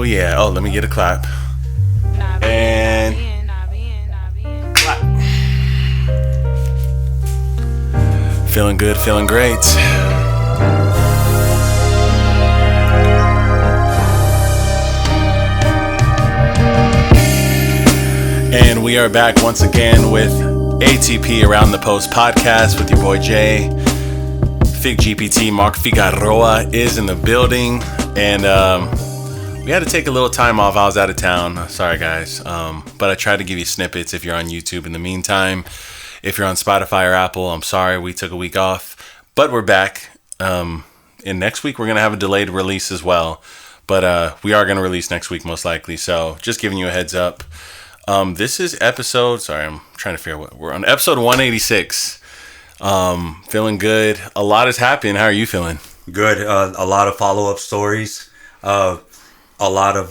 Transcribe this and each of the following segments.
yeah. Oh, let me get a clap. And clap. Feeling good, feeling great. And we are back once again with ATP Around the Post podcast with your boy Jay. Fig GPT Mark Figueroa is in the building, and we had to take a little time off. I was out of town. Sorry, guys. But I tried to give you snippets if you're on YouTube in the meantime. If you're on Spotify or Apple, I'm sorry. We took a week off. But we're back. And next week, we're going to have a delayed release as well. But we are going to release next week, most likely. So just giving you a heads up. This is episode... Sorry, I'm trying to figure out what... We're on episode 186. Feeling good. A lot is happening. How are you feeling? Good. A lot of follow-up stories. A lot of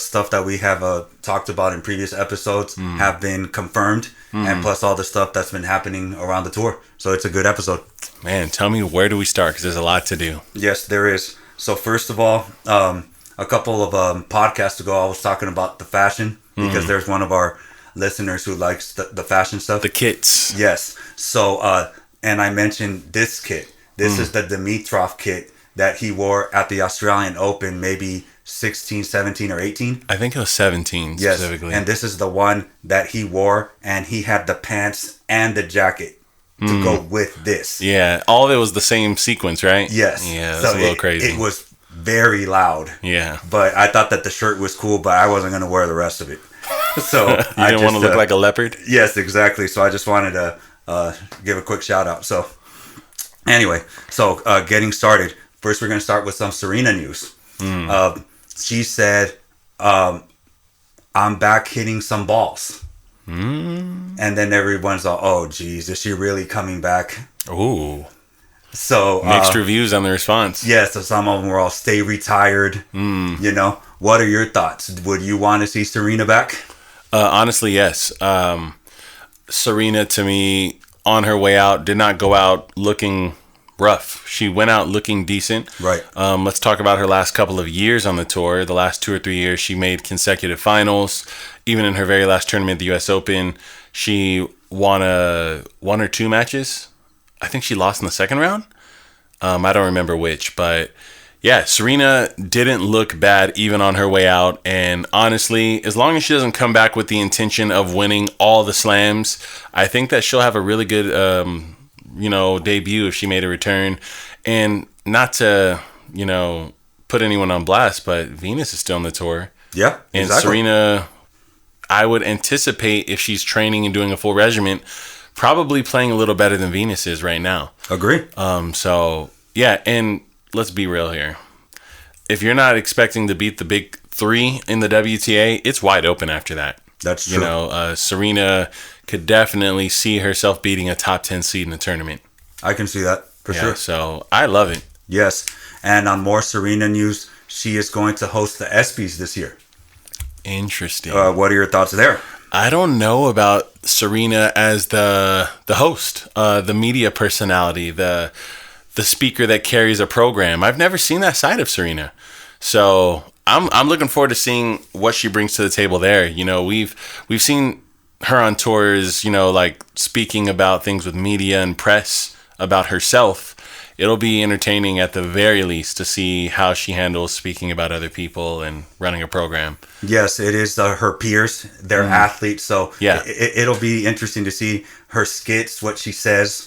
stuff that we have talked about in previous episodes have been confirmed, and plus all the stuff that's been happening around the tour. So it's a good episode. Man, tell me, where do we start? Because there's a lot to do. Yes, there is. So first of all, a couple of podcasts ago, I was talking about the fashion, because there's one of our listeners who likes the fashion stuff. The kits. Yes. So, and I mentioned this kit. This is the Dimitrov kit that he wore at the Australian Open, maybe 16, 17, or 18. I think it was 17 specifically. Yes, and this is the one that he wore, and he had the pants and the jacket to go with this. Yeah, all of it was the same sequence, right? Yes. Yeah, that's a little crazy. It was very loud. Yeah. But I thought that the shirt was cool, but I wasn't going to wear the rest of it. So you didn't want to look like a leopard? Yes, exactly. So I just wanted to give a quick shout out. So anyway, getting started. First, we're going to start with some Serena news. She said, I'm back hitting some balls. And then everyone's all, oh, geez, is she really coming back? Ooh. So mixed reviews on the response. Yeah, so some of them were all stay retired. You know, what are your thoughts? Would you want to see Serena back? Honestly, yes. Serena, to me, on her way out, did not go out looking rough. She went out looking decent. Right. Let's talk about her last couple of years on the tour. The last 2 or 3 years, she made consecutive finals. Even in her very last tournament, the U.S. Open, she won 1 or 2 matches. I think she lost in the second round. I don't remember which, but yeah, Serena didn't look bad even on her way out. And honestly, as long as she doesn't come back with the intention of winning all the slams, I think that she'll have a really good debut if she made a return. And not to, put anyone on blast, but Venus is still on the tour. Yeah, and exactly. Serena, I would anticipate, if she's training and doing a full regimen, probably playing a little better than Venus is right now. Agree. So yeah, and let's be real here. If you're not expecting to beat the big 3 in the WTA, it's wide open after that. That's true. Serena could definitely see herself beating a top 10 seed in the tournament. I can see that for sure. So I love it. Yes. And on more Serena news, she is going to host the ESPYs this year. Interesting. What are your thoughts there? I don't know about Serena as the host, the media personality, the speaker that carries a program. I've never seen that side of Serena. So I'm looking forward to seeing what she brings to the table there. We've seen her on tours, like speaking about things with media and press about herself. It'll be entertaining at the very least to see how she handles speaking about other people and running a program. Yes, it is her peers. They're athletes. So yeah, it'll be interesting to see her skits, what she says.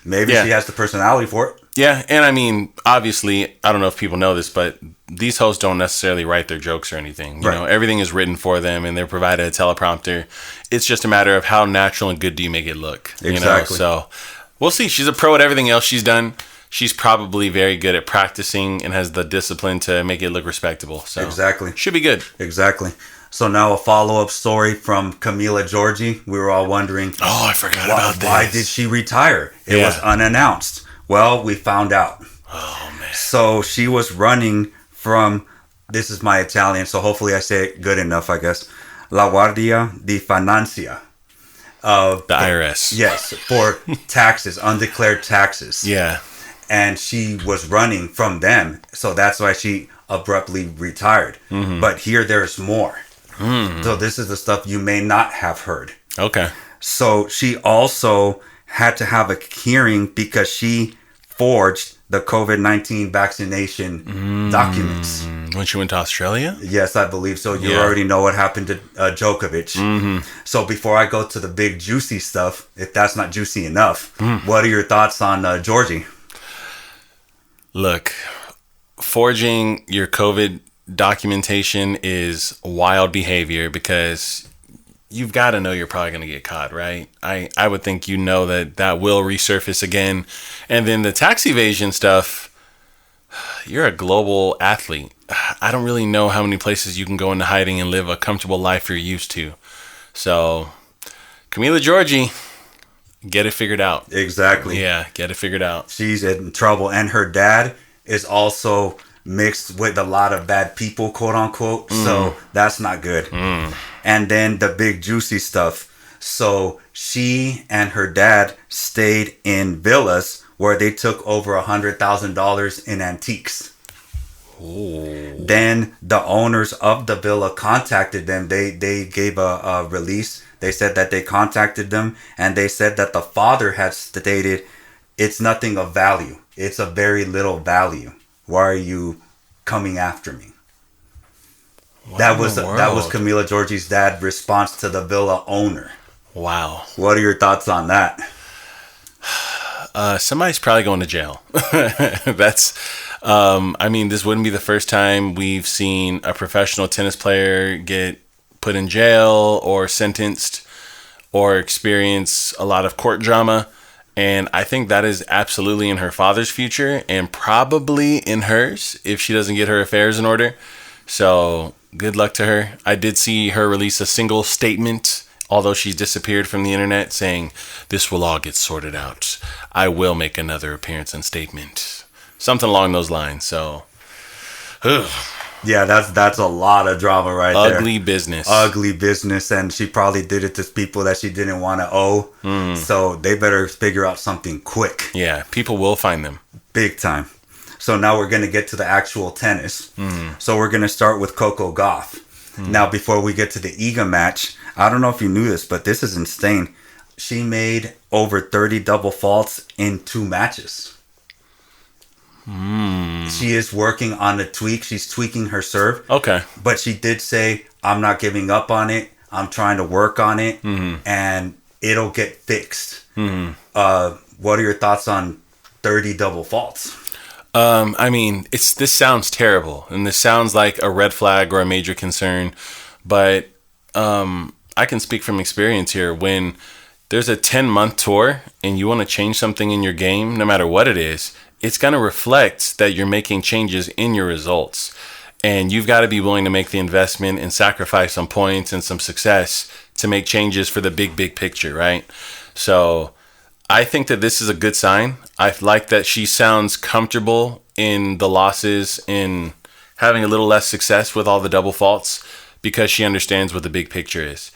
Maybe she has the personality for it. Yeah, and I mean, obviously, I don't know if people know this, but these hosts don't necessarily write their jokes or anything. You know, everything is written for them, and they're provided a teleprompter. It's just a matter of how natural and good do you make it look. Exactly. So we'll see. She's a pro at everything else she's done. She's probably very good at practicing and has the discipline to make it look respectable. So exactly. Should be good. Exactly. So now a follow-up story from Camila Giorgi. We were all wondering, oh, I forgot about this. Why did she retire? It was unannounced. Well, we found out. Oh, man. So she was running from, this is my Italian, so hopefully I say it good enough, I guess. La Guardia di Finanza. The IRS. Yes, for taxes, undeclared taxes. Yeah. and she was running from them. So that's why she abruptly retired. But here there's more. So this is the stuff you may not have heard. Okay. So she also had to have a hearing because she forged the COVID-19 vaccination documents. When she went to Australia? Yes, I believe so. You already know what happened to Djokovic. So before I go to the big juicy stuff, if that's not juicy enough, what are your thoughts on Georgie? Look, forging your COVID documentation is wild behavior because you've got to know you're probably going to get caught, right? I would think that will resurface again. And then the tax evasion stuff, you're a global athlete. I don't really know how many places you can go into hiding and live a comfortable life you're used to. So, Camila Giorgi, get it figured out. Exactly. Yeah, get it figured out. She's in trouble. And her dad is also mixed with a lot of bad people, quote unquote. So that's not good. And then the big juicy stuff. So she and her dad stayed in villas where they took over $100,000 in antiques. Ooh. Then the owners of the villa contacted them. They gave a release. They said that they contacted them, and they said that the father had stated, it's nothing of value. It's a very little value. Why are you coming after me? That was Camila Giorgi's dad's response to the villa owner. Wow. What are your thoughts on that? Somebody's probably going to jail. That's, this wouldn't be the first time we've seen a professional tennis player get put in jail or sentenced or experience a lot of court drama. And I think that is absolutely in her father's future and probably in hers if she doesn't get her affairs in order. So good luck to her. I did see her release a single statement, although she's disappeared from the internet, saying, this will all get sorted out. I will make another appearance and statement. Something along those lines. So, yeah, that's a lot of drama right there. Ugly business. Ugly business. And she probably did it to people that she didn't want to owe. So they better figure out something quick. Yeah, people will find them. Big time. So now we're going to get to the actual tennis. So we're going to start with Coco Gauff. Now, before we get to the Iga match, I don't know if you knew this, but this is insane. She made over 30 double faults in 2 matches. She is working on a tweak. She's tweaking her serve. Okay. But she did say, I'm not giving up on it. I'm trying to work on it. And it'll get fixed. What are your thoughts on 30 double faults? This sounds terrible, and this sounds like a red flag or a major concern, but I can speak from experience here. When there's a 10-month tour and you want to change something in your game, no matter what it is, it's going to reflect that you're making changes in your results, and you've got to be willing to make the investment and sacrifice some points and some success to make changes for the big picture, right? So I think that this is a good sign. I like that she sounds comfortable in the losses, in having a little less success with all the double faults, because she understands what the big picture is.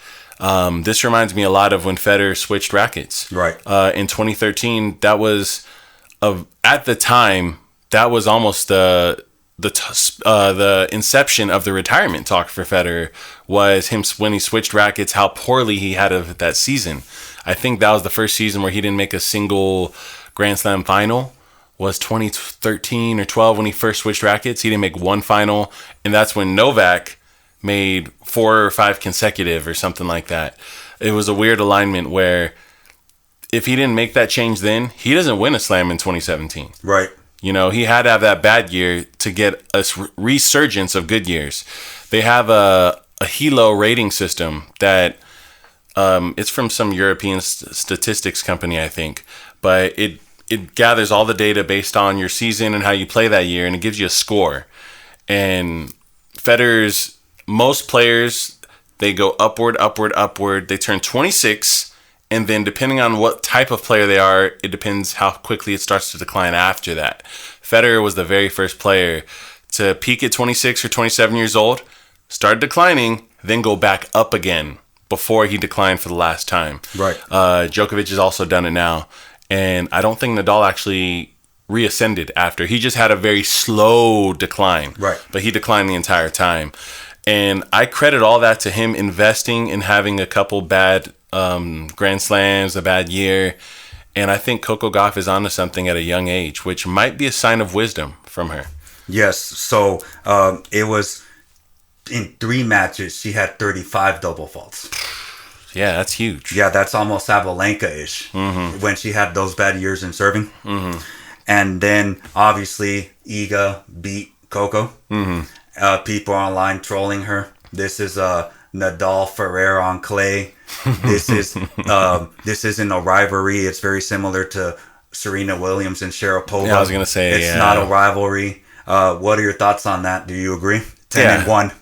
This reminds me a lot of when Federer switched rackets. Right. In 2013, that was, at the time, that was almost the inception of the retirement talk for Federer, was him when he switched rackets, how poorly he had of that season. I think that was the first season where he didn't make a single Grand Slam final, was 2013 or 12 when he first switched rackets. He didn't make one final, and that's when Novak made 4 or 5 consecutive or something like that. It was a weird alignment where if he didn't make that change then, he doesn't win a slam in 2017. Right. You know, he had to have that bad year to get a resurgence of good years. They have a Hilo rating system that it's from some European statistics company, I think, but it gathers all the data based on your season and how you play that year, and it gives you a score. And Federer's, most players, they go upward. They turn 26, and then depending on what type of player they are, it depends how quickly it starts to decline after that. Federer was the very first player to peak at 26 or 27 years old, start declining, then go back up again before he declined for the last time. Right. Djokovic has also done it now. And I don't think Nadal actually reascended after. He just had a very slow decline. Right. But he declined the entire time. And I credit all that to him investing in having a couple bad Grand Slams, a bad year. And I think Coco Gauff is onto something at a young age, which might be a sign of wisdom from her. Yes. So it was in 3 matches, she had 35 double faults. Yeah, that's huge. Yeah, that's almost Sabalenka-ish when she had those bad years in serving. And then, obviously, Iga beat Coco. People online trolling her. This is Nadal Ferrer on clay. This isn't a rivalry. It's very similar to Serena Williams and Sharapova. Yeah, I was going to say, it's not a rivalry. What are your thoughts on that? Do you agree? 10-1.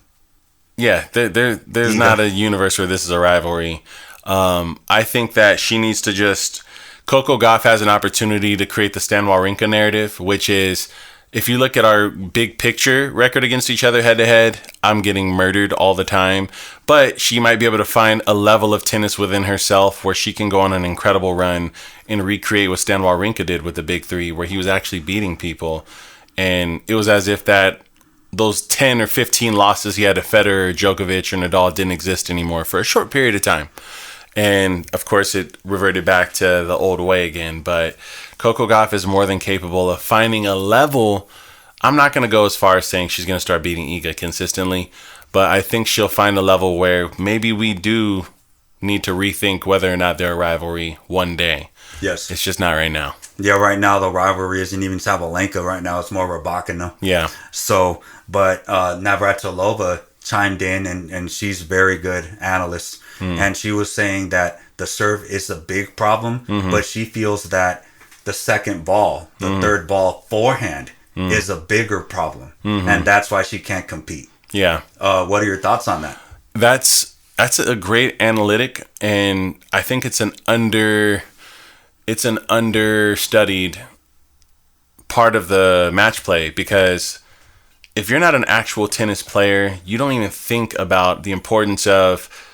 Yeah, there's not a universe where this is a rivalry. I think that she needs to just... Coco Gauff has an opportunity to create the Stan Wawrinka narrative, which is, if you look at our big picture record against each other head-to-head, I'm getting murdered all the time. But she might be able to find a level of tennis within herself where she can go on an incredible run and recreate what Stan Wawrinka did with the Big Three, where he was actually beating people. And it was as if those 10 or 15 losses he had to Federer, Djokovic, or Nadal didn't exist anymore for a short period of time. And, of course, it reverted back to the old way again. But Coco Gauff is more than capable of finding a level. I'm not going to go as far as saying she's going to start beating Iga consistently, but I think she'll find a level where maybe we do need to rethink whether or not they're a rivalry one day. Yes. It's just not right now. Yeah, right now the rivalry isn't even Sabalenka. Right now it's more Rybakina. Yeah. So, but Navratilova chimed in, and she's a very good analyst. And she was saying that the serve is a big problem, but she feels that the second ball, the third ball forehand is a bigger problem. And that's why she can't compete. Yeah. What are your thoughts on that? That's a great analytic, and I think it's an understudied part of the match play, because if you're not an actual tennis player, you don't even think about the importance of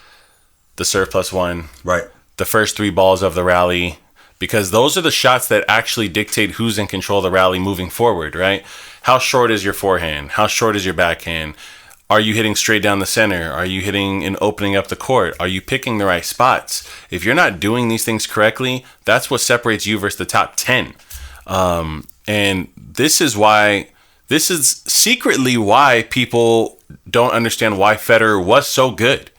the serve +1, right? The first 3 balls of the rally, because those are the shots that actually dictate who's in control of the rally moving forward, right? How short is your forehand? How short is your backhand? Are you hitting straight down the center? Are you hitting and opening up the court? Are you picking the right spots? If you're not doing these things correctly, that's what separates you versus the top 10. And this is secretly why people don't understand why Federer was so good.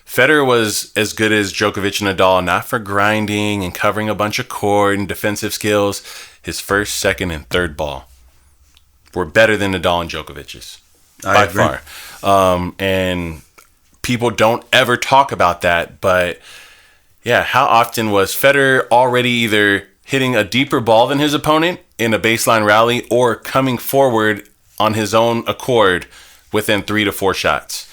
Federer was as good as Djokovic and Nadal, not for grinding and covering a bunch of court and defensive skills. His first, second, and third ball were better than Nadal and Djokovic's by far. And people don't ever talk about that. But yeah, how often was Federer already either hitting a deeper ball than his opponent in a baseline rally or coming forward on his own accord within 3 to 4 shots?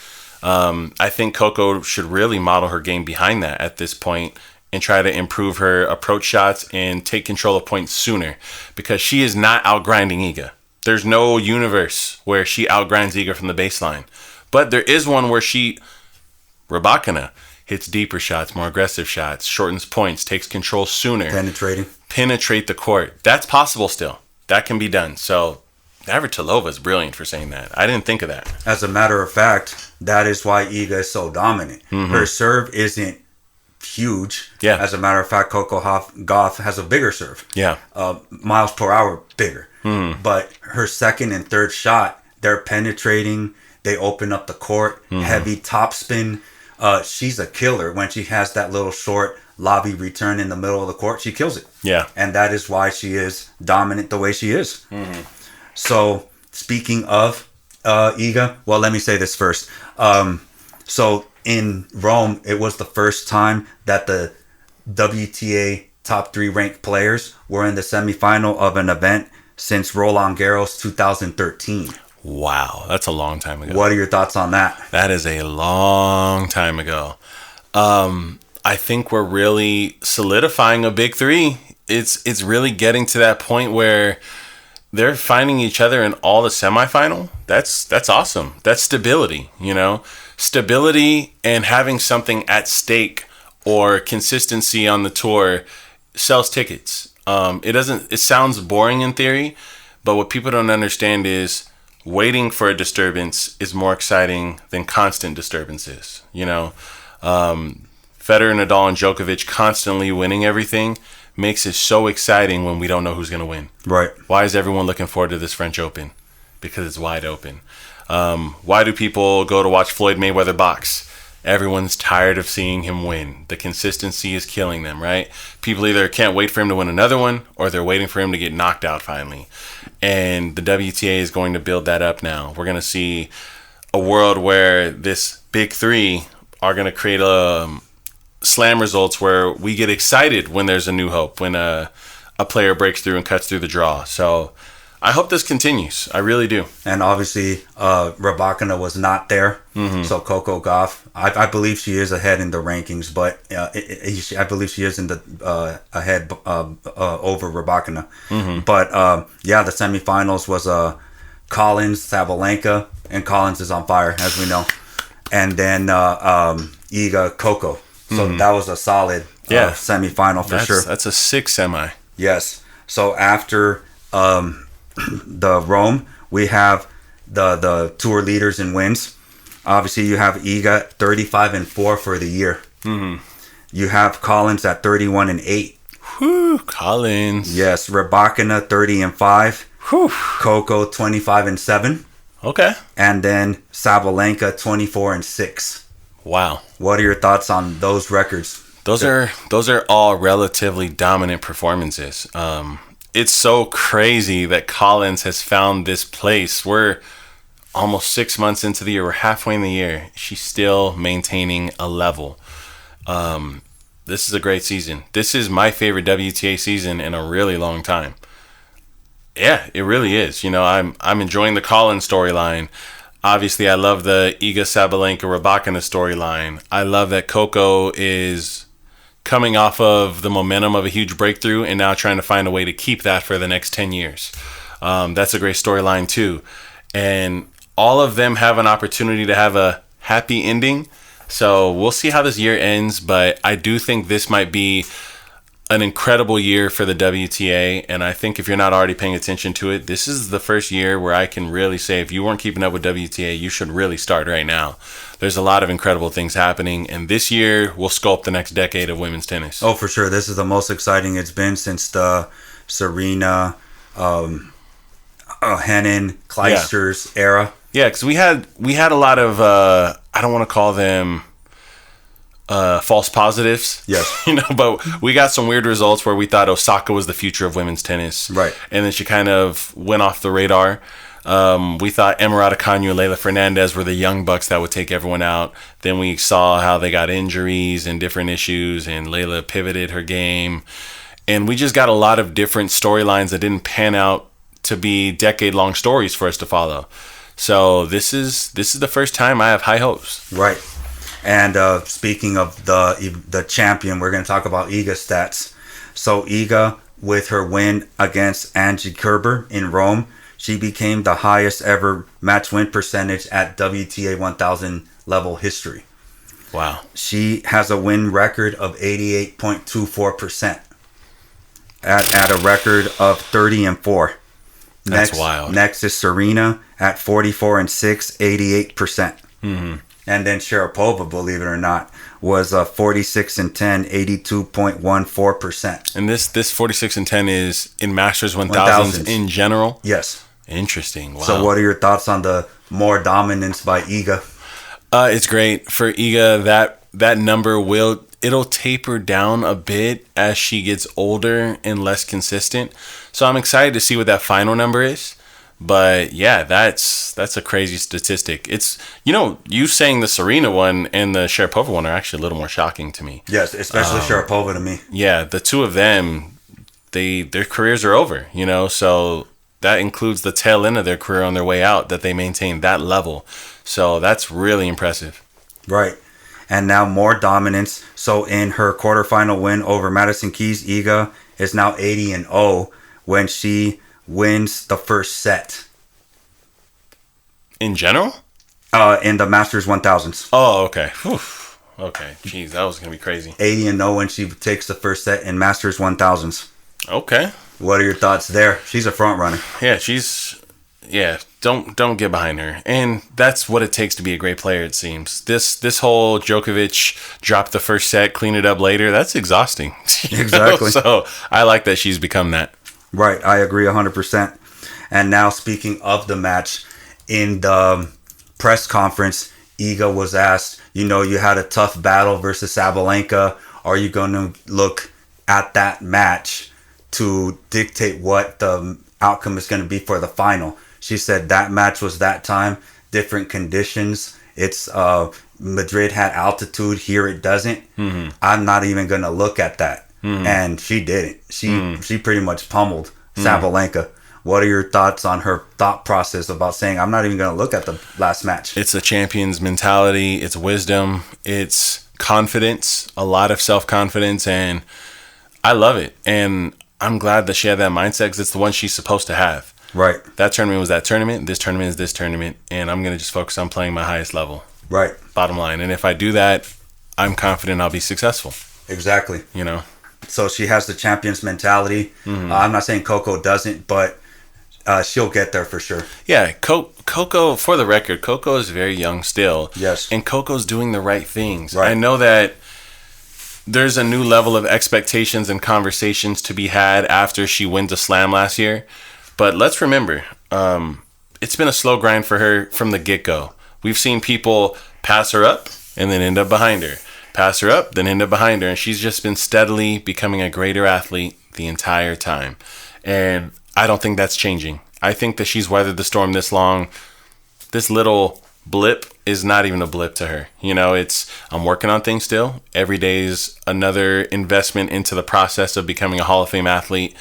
I think Coco should really model her game behind that at this point and try to improve her approach shots and take control of points sooner, because she is not outgrinding Iga. There's no universe where she outgrinds Iga from the baseline. But there is one where Rybakina, hits deeper shots, more aggressive shots, shortens points, takes control sooner. Penetrate the court. That's possible still. That can be done. So Navratilova is brilliant for saying that. I didn't think of that. As a matter of fact, that is why Iga is so dominant. Her serve isn't huge. Yeah. As a matter of fact, Coco Gauff has a bigger serve. Yeah. Miles per hour bigger. But her second and third shot, they're penetrating. They open up the court. Heavy topspin. She's a killer. When she has that little short lobby return in the middle of the court, she kills it. Yeah. And that is why she is dominant the way she is. So, speaking of Iga, well, let me say this first. So, in Rome, it was the first time that the WTA top 3 ranked players were in the semifinal of an event since Roland Garros 2013. Wow, that's a long time ago. What are your thoughts on that? That is a long time ago. I think we're really solidifying a big 3. It's really getting to that point where they're finding each other in all the semifinal. That's awesome. That's stability, you know? Stability and having something at stake or consistency on the tour sells tickets. It sounds boring in theory, but what people don't understand is waiting for a disturbance is more exciting than constant disturbances. Federer, Nadal, and Djokovic constantly winning everything makes it so exciting when we don't know who's going to win. Right. Why is everyone looking forward to this French Open? Because it's wide open. Why do people go to watch Floyd Mayweather box? Everyone's tired of seeing him win. The consistency is killing them, right? People either can't wait for him to win another one, or they're waiting for him to get knocked out finally. And the WTA is going to build that up now. We're going to see a world where this big three are going to create slam results where we get excited when there's a new hope, when a player breaks through and cuts through the draw. So I hope this continues. I really do. And obviously, Rybakina was not there. Mm-hmm. So Coco Gauff, I believe she is ahead in the rankings, but I believe she is in the ahead over Rybakina. Mm-hmm. But the semifinals was Collins, Sabalenka, and Collins is on fire, as we know. And then Iga, Coco. So that was a solid semifinal for sure. That's a 6 semi. Yes. So after the Rome, we have the tour leaders in wins. Obviously, you have Iga 35-4 for the year. Mm-hmm. You have Collins at 31-8. Whew, Collins. Yes, Rybakina 30-5. Whew. Coco 25-7. Okay. And then Sabalenka 24-6. Wow. What are your thoughts on those records? Those are all relatively dominant performances. It's so crazy that Collins has found this place. We're almost 6 months into the year. We're halfway in the year. She's still maintaining a level. This is a great season. This is my favorite WTA season in a really long time. Yeah, it really is. I'm enjoying the Collins storyline. Obviously, I love the Iga Sabalenka Rybakina storyline. I love that Coco is coming off of the momentum of a huge breakthrough and now trying to find a way to keep that for the next 10 years. That's a great storyline too. And all of them have an opportunity to have a happy ending. So we'll see how this year ends, but I do think this might be an incredible year for the WTA. And I think if you're not already paying attention to it, this is the first year where I can really say if you weren't keeping up with WTA, you should really start right now. There's a lot of incredible things happening, and this year will sculpt the next decade of women's tennis. Oh, for sure. This is the most exciting it's been since the Serena, Henin, Clijsters era. Yeah, because we had a lot of I don't want to call them false positives. Yes. But we got some weird results where we thought Osaka was the future of women's tennis. Right. And then she kind of went off the radar. We thought Emma Raducanu and Leylah Fernandez were the young bucks that would take everyone out. Then we saw how they got injuries and different issues, and Leylah pivoted her game. And we just got a lot of different storylines that didn't pan out to be decade-long stories for us to follow. So this is the first time I have high hopes. Right. And speaking of the champion, we're going to talk about Iga's stats. So Iga, with her win against Angie Kerber in Rome, she became the highest ever match win percentage at WTA 1000 level history. Wow. She has a win record of 88.24% at a record of 30-4. That's wild. Next is Serena at 44-6, 88%. Mm-hmm. And then Sharapova, believe it or not, was 46-10, 82.14%. And this 46-10 is in Masters 1000s in general? Yes. Interesting. Wow. So what are your thoughts on the more dominance by Iga? It's great. For Iga, that number it'll taper down a bit as she gets older and less consistent. So I'm excited to see what that final number is. But yeah, that's a crazy statistic. It's you saying the Serena one and the Sharapova one are actually a little more shocking to me. Yes, especially Sharapova to me. Yeah, the two of them, their careers are over. So that includes the tail end of their career on their way out that they maintain that level. So that's really impressive. Right. And now more dominance. So in her quarterfinal win over Madison Keys, Iga is now 80-0 when she wins the first set. In general? In the Masters 1000s. Oh, okay. Whew. Okay. Jeez, that was going to be crazy. 80-0 when she takes the first set in Masters 1000s. Okay. What are your thoughts there? She's a front runner. Yeah, don't get behind her. And that's what it takes to be a great player, it seems. This whole Djokovic drop the first set, clean it up later, that's exhausting. Exactly. So I like that she's become that. Right, I agree 100%. And now speaking of the match, in the press conference, Iga was asked, you had a tough battle versus Sabalenka. Are you going to look at that match to dictate what the outcome is going to be for the final? She said that match was that time, different conditions. It's Madrid had altitude, here it doesn't. Mm-hmm. I'm not even going to look at that. Mm-hmm. And she didn't. She pretty much pummeled Sabalenka. What are your thoughts on her thought process about saying, I'm not even going to look at the last match? It's a champion's mentality. It's wisdom. It's confidence, a lot of self-confidence, and I love it. And I'm glad that she had that mindset because it's the one she's supposed to have. Right. That tournament was that tournament. This tournament is this tournament. And I'm going to just focus on playing my highest level. Right. Bottom line. And if I do that, I'm confident I'll be successful. Exactly. So she has the champion's mentality. Mm-hmm. I'm not saying Coco doesn't, but she'll get there for sure. Yeah. Coco, for the record, Coco is very young still. Yes. And Coco's doing the right things. Right. I know that there's a new level of expectations and conversations to be had after she wins a slam last year. But let's remember, it's been a slow grind for her from the get-go. We've seen people pass her up and then end up behind her. Pass her up, then end up behind her. And she's just been steadily becoming a greater athlete the entire time. And I don't think that's changing. I think that she's weathered the storm this long. This little blip is not even a blip to her. I'm working on things still. Every day is another investment into the process of becoming a Hall of Fame athlete.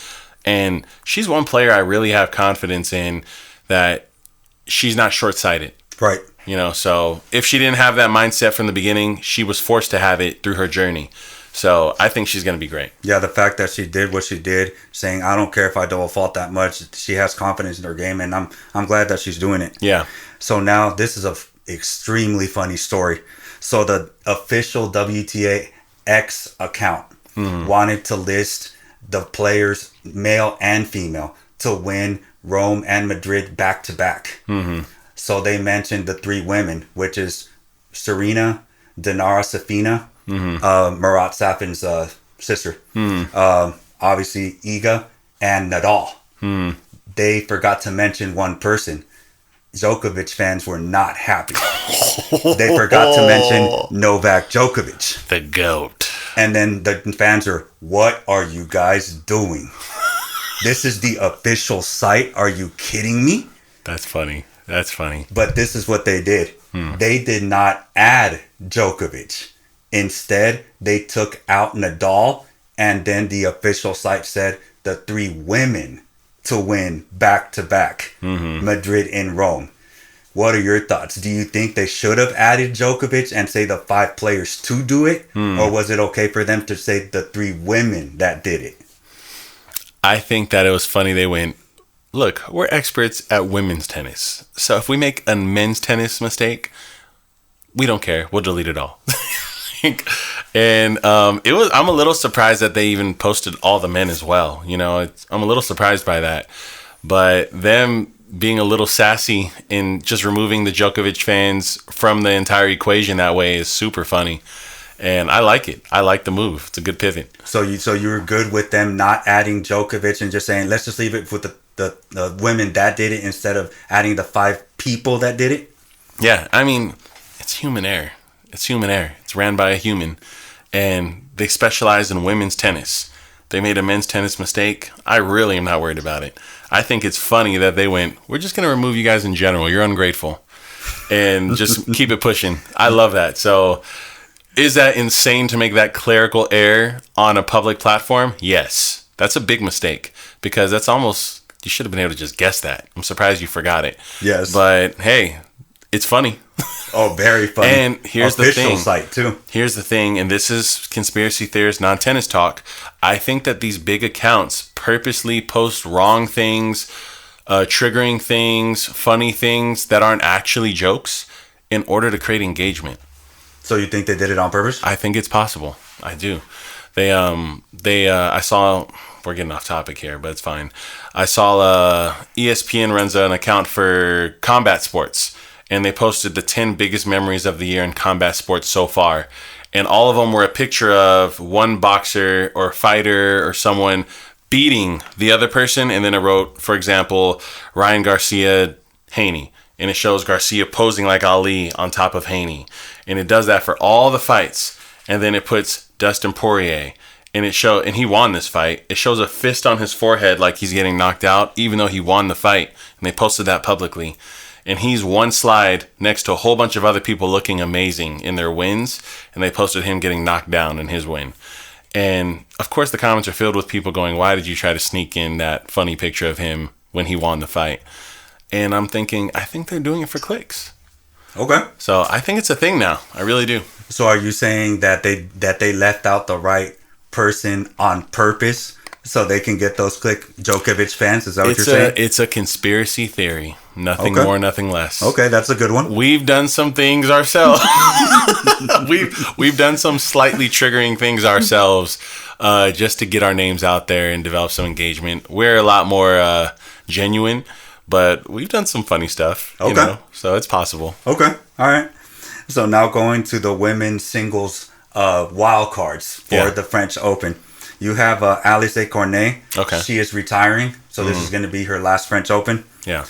And she's one player I really have confidence in that she's not short-sighted. Right. So if she didn't have that mindset from the beginning, she was forced to have it through her journey. So I think she's going to be great. Yeah, the fact that she did what she did, saying, I don't care if I double fault that much. She has confidence in her game, and I'm glad that she's doing it. Yeah. So now this is a extremely funny story. So the official WTA X account wanted to list the players, male and female, to win Rome and Madrid back-to-back. Mm-hmm. So they mentioned the three women, which is Serena, Dinara Safina, Marat Safin's sister. Obviously, Iga and Nadal. They forgot to mention one person. Djokovic fans were not happy. They forgot to mention Novak Djokovic. The GOAT. And then the fans are, what are you guys doing? This is the official site. Are you kidding me? That's funny. But this is what they did. They did not add Djokovic. Instead, they took out Nadal, and then the official site said the three women to win back-to-back, Madrid and Rome. What are your thoughts? Do you think they should have added Djokovic and say the 5 players to do it? Or was it okay for them to say the 3 women that did it? I think that it was funny they went, look, we're experts at women's tennis. So if we make a men's tennis mistake, we don't care. We'll delete it all. And I'm a little surprised that they even posted all the men as well. I'm a little surprised by that. But them being a little sassy in just removing the Djokovic fans from the entire equation that way is super funny. And I like it. I like the move. It's a good pivot. So you're good with them not adding Djokovic and just saying, let's just leave it with the women that did it instead of adding the 5 people that did it? Yeah, I mean, it's human error. It's ran by a human. And they specialize in women's tennis. They made a men's tennis mistake. I really am not worried about it. I think it's funny that they went, we're just going to remove you guys in general. You're ungrateful. And just keep it pushing. I love that. So is that insane to make that clerical error on a public platform? Yes. That's a big mistake because that's almost, you should have been able to just guess that. I'm surprised you forgot it. Yes. But hey, it's funny. Oh, very funny. And here's the thing. Official site, too. Here's the thing, and this is conspiracy theorist, non-tennis talk. I think that these big accounts purposely post wrong things, triggering things, funny things that aren't actually jokes in order to create engagement. So you think they did it on purpose? I think it's possible. I do. I saw we're getting off topic here, but it's fine. I saw ESPN runs an account for combat sports, and they posted the 10 biggest memories of the year in combat sports so far. And all of them were a picture of one boxer or fighter or someone beating the other person. And then it wrote, for example, Ryan Garcia, Haney. And it shows Garcia posing like Ali on top of Haney. And it does that for all the fights. And then it puts Dustin Poirier. And he won this fight. It shows a fist on his forehead like he's getting knocked out, even though he won the fight. And they posted that publicly. And he's one slide next to a whole bunch of other people looking amazing in their wins. And they posted him getting knocked down in his win. And, of course, the comments are filled with people going, why did you try to sneak in that funny picture of him when he won the fight? And I'm thinking, I think they're doing it for clicks. Okay. So I think it's a thing now. I really do. So are you saying that they left out the right person on purpose so they can get those Djokovic fans? Is that what you're saying? It's a conspiracy theory. Nothing more, nothing less. Okay, that's a good one. We've done some things ourselves. we've done some slightly triggering things ourselves just to get our names out there and develop some engagement. We're a lot more genuine, but we've done some funny stuff. Okay. You know, so it's possible. Okay, all right. So now going to the women's singles wild cards for the French Open. You have Alice Cornet. Okay. She is retiring, so this is going to be her last French Open. Yeah.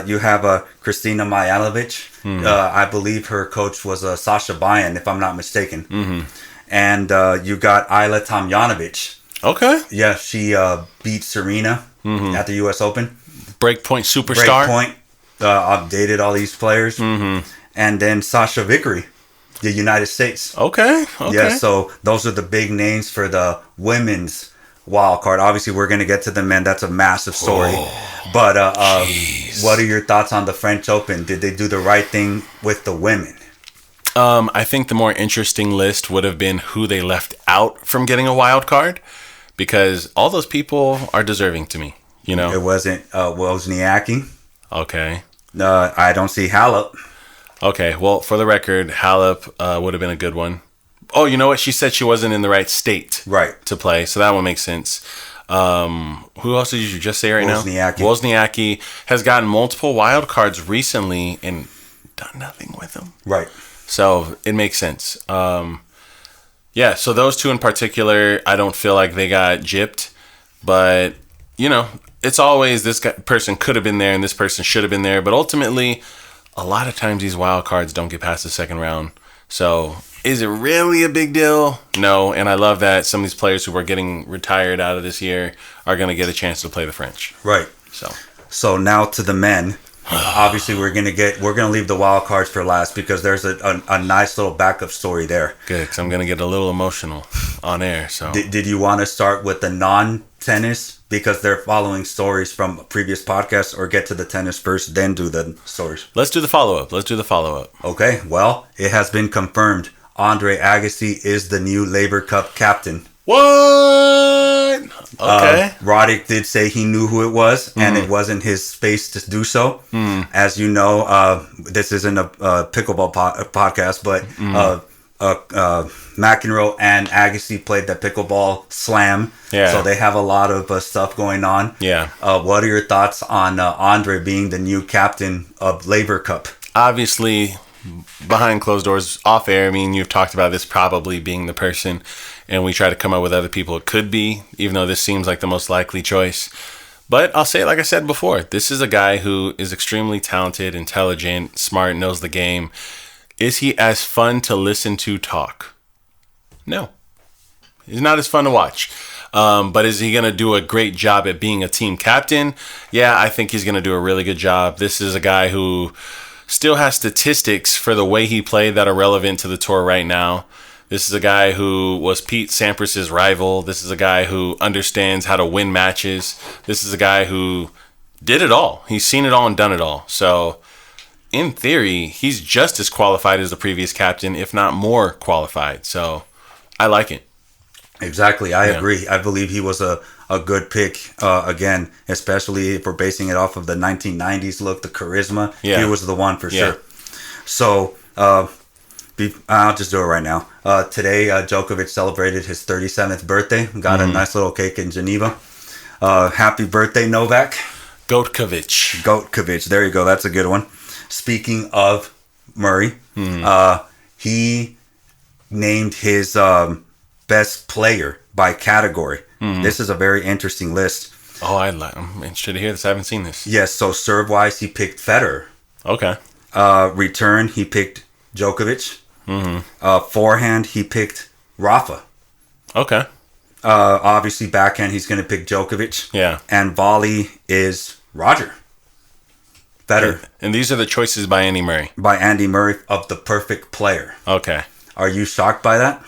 You have Kristina Mijalovic. I believe her coach was Sasha Bayan, if I'm not mistaken. Mm-hmm. And you got Ayla Tomljanovic. Okay. Yeah, she beat Serena at the U.S. Open. Breakpoint superstar. Breakpoint. Updated all these players. Mm-hmm. And then Sasha Vickery, the United States. Okay. Yeah, so those are the big names for the women's wild card. Obviously, we're going to get to the men. That's a massive story. But what are your thoughts on the French Open? Did they do the right thing with the women? I think the more interesting list would have been who they left out from getting a wild card, because all those people are deserving to me. You know, it wasn't Wozniacki. Okay. I don't see Halep. Okay, well, for the record, Halep would have been a good one. Oh, you know what? She said she wasn't in the right state to play, so that one makes sense. Who else did you just say right now? Wozniacki has gotten multiple wild cards recently and done nothing with them. Right. So it makes sense. Yeah, so those two in particular, I don't feel like they got gypped. But, you know, it's always this person could have been there and this person should have been there. But ultimately, a lot of times these wild cards don't get past the second round. So is it really a big deal? No. And I love that some of these players who are getting retired out of this year are going to get a chance to play the French. Right. So now to the men. Obviously, we're gonna leave the wild cards for last because there's a nice little backup story there. Good, because I'm gonna get a little emotional on air. So did you want to start with the non-tennis because they're following stories from previous podcasts, or get to the tennis first, then do the stories? Let's do the follow-up. Okay. Well, it has been confirmed. Andre Agassi is the new Labour Cup captain. What? Okay. Roddick did say he knew who it was, and it wasn't his space to do so. As you know, this isn't a pickleball podcast, but McEnroe and Agassi played the pickleball slam. Yeah. So they have a lot of stuff going on. Yeah. What are your thoughts on Andre being the new captain of Labour Cup? Obviously, behind closed doors, off air, I mean, you've talked about this probably being the person, and we try to come up with other people it could be, even though this seems like the most likely choice. But I'll say it like I said before, this is a guy who is extremely talented, intelligent, smart, knows the game. Is he as fun to listen to talk? No. He's not as fun to watch. But is he going to do a great job at being a team captain? Yeah, I think he's going to do a really good job. This is a guy who still has statistics for the way he played that are relevant to the tour right now. This is a guy who was Pete Sampras's rival. This is a guy who understands how to win matches. This is a guy who did it all. He's seen it all and done it all. So, in theory, he's just as qualified as the previous captain, if not more qualified. So, I like it. Exactly. I agree. I believe he was a good pick, again, especially if we're basing it off of the 1990s look, the charisma. Yeah. He was the one for sure. So, I'll just do it right now. Today, Djokovic celebrated his 37th birthday. Got a nice little cake in Geneva. Happy birthday, Novak. Djokovic. There you go. That's a good one. Speaking of Murray, he named his best player by category. This is a very interesting list. Oh, I'm interested to hear this. I haven't seen this. Yes, so serve-wise, he picked Federer. Okay. Return, he picked Djokovic. Forehand, he picked Rafa. Okay. Obviously, backhand, he's going to pick Djokovic. Yeah. And volley is Roger Federer. And these are the choices by Andy Murray. By Andy Murray of the perfect player. Okay. Are you shocked by that?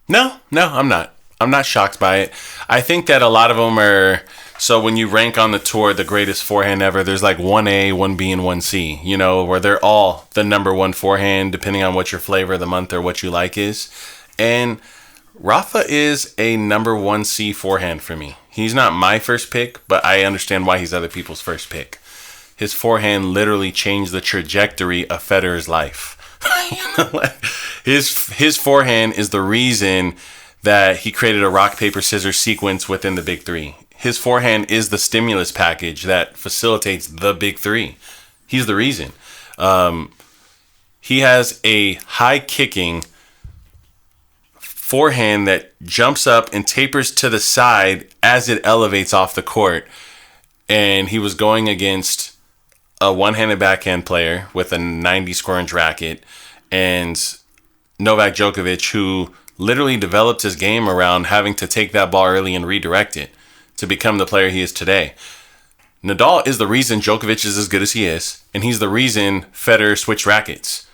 No, I'm not. I'm not shocked by it. I think that a lot of them are. So when you rank on the tour the greatest forehand ever, there's like 1A, 1B, and 1C, you know, where they're all the number one forehand, depending on what your flavor of the month or what you like is. And Rafa is a number 1C forehand for me. He's not my first pick, but I understand why he's other people's first pick. His forehand literally changed the trajectory of Federer's life. His forehand is the reason that he created a rock, paper, scissors sequence within the big three. His forehand is the stimulus package that facilitates the big three. He's the reason. He has a high kicking forehand that jumps up and tapers to the side as it elevates off the court. And he was going against a one-handed backhand player with a 90 square inch racket, and Novak Djokovic, who literally developed his game around having to take that ball early and redirect it to become the player he is today. Nadal is the reason Djokovic is as good as he is, and he's the reason Federer switched rackets.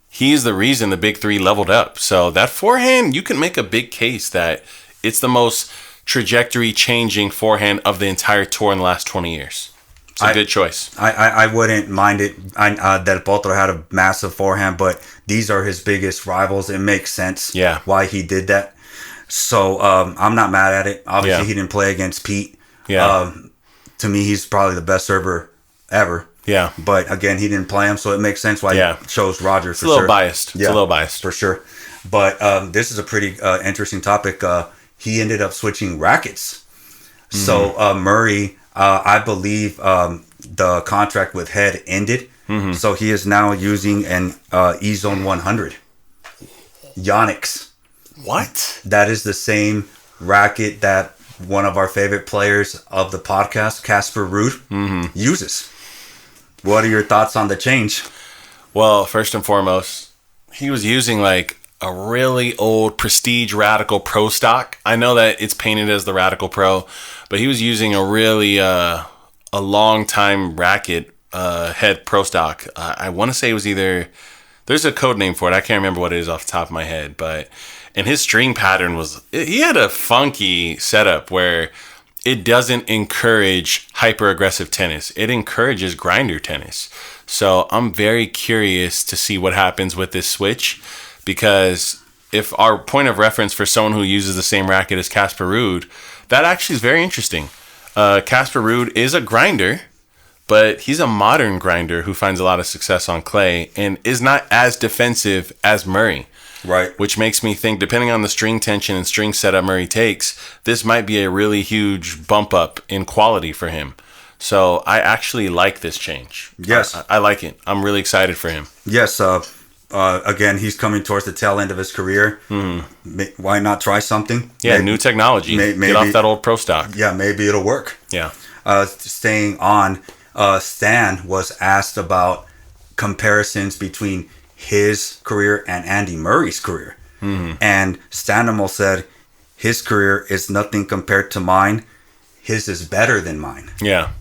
He's the reason the big three leveled up. So that forehand, you can make a big case that it's the most trajectory-changing forehand of the entire tour in the last 20 years. It's a good choice. I wouldn't mind it that Potro had a massive forehand, but these are his biggest rivals. It makes sense why he did that. So I'm not mad at it. Obviously, he didn't play against Pete. Yeah. To me, he's probably the best server ever. Yeah. But again, he didn't play him, so it makes sense why he chose Roger it's for sure. It's a little biased. For sure. But this is a pretty interesting topic. He ended up switching rackets. Mm-hmm. So Murray... I believe the contract with Head ended, so he is now using an E-Zone 100. Yonex. What? That is the same racket that one of our favorite players of the podcast, Casper Ruud, uses. What are your thoughts on the change? Well, first and foremost, he was using like a really old Prestige Radical Pro stock. I know that it's painted as the Radical Pro, but he was using a really a long time racket Head Pro stock. I want to say it was either, there's a code name for it. I can't remember what it is off the top of my head, and his string pattern he had a funky setup where it doesn't encourage hyper aggressive tennis. It encourages grinder tennis. So I'm very curious to see what happens with this switch. Because if our point of reference for someone who uses the same racket as Casper Ruud, that actually is very interesting. Casper Ruud is a grinder, but he's a modern grinder who finds a lot of success on clay and is not as defensive as Murray. Right. Which makes me think, depending on the string tension and string setup Murray takes, this might be a really huge bump up in quality for him. So I actually like this change. Yes. I like it. I'm really excited for him. Yes, again, he's coming towards the tail end of his career. Why not try something? Yeah, new technology. Maybe, get off that old pro stock. Yeah, maybe it'll work. Yeah. Staying on, Stan was asked about comparisons between his career and Andy Murray's career. And Stanimal said, his career is nothing compared to mine. His is better than mine. Yeah.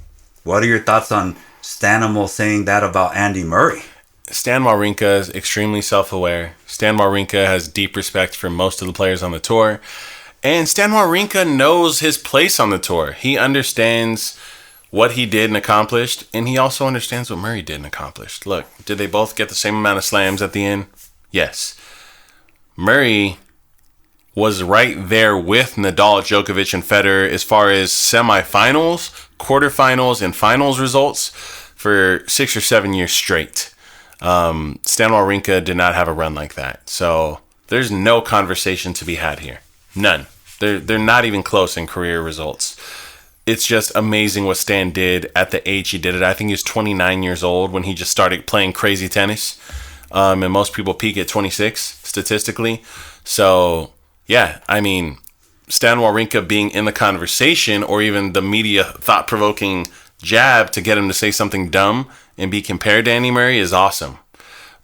What are your thoughts on Stanimal saying that about Andy Murray? Stan Wawrinka is extremely self-aware. Stan Wawrinka has deep respect for most of the players on the tour. And Stan Wawrinka knows his place on the tour. He understands what he did and accomplished, and he also understands what Murray did and accomplished. Look, did they both get the same amount of slams at the end? Yes. Murray was right there with Nadal, Djokovic, and Federer as far as semifinals, quarterfinals, and finals results for 6 or 7 years straight. Stan Wawrinka did not have a run like that. So There's no conversation to be had here. None. They're not even close in career results. It's just amazing what Stan did at the age he did it. I think he was 29 years old when he just started playing crazy tennis. And most people peak at 26 statistically. So, yeah, I mean, Stan Wawrinka being in the conversation or even the media thought-provoking jab to get him to say something dumb and be compared to Andy Murray is awesome.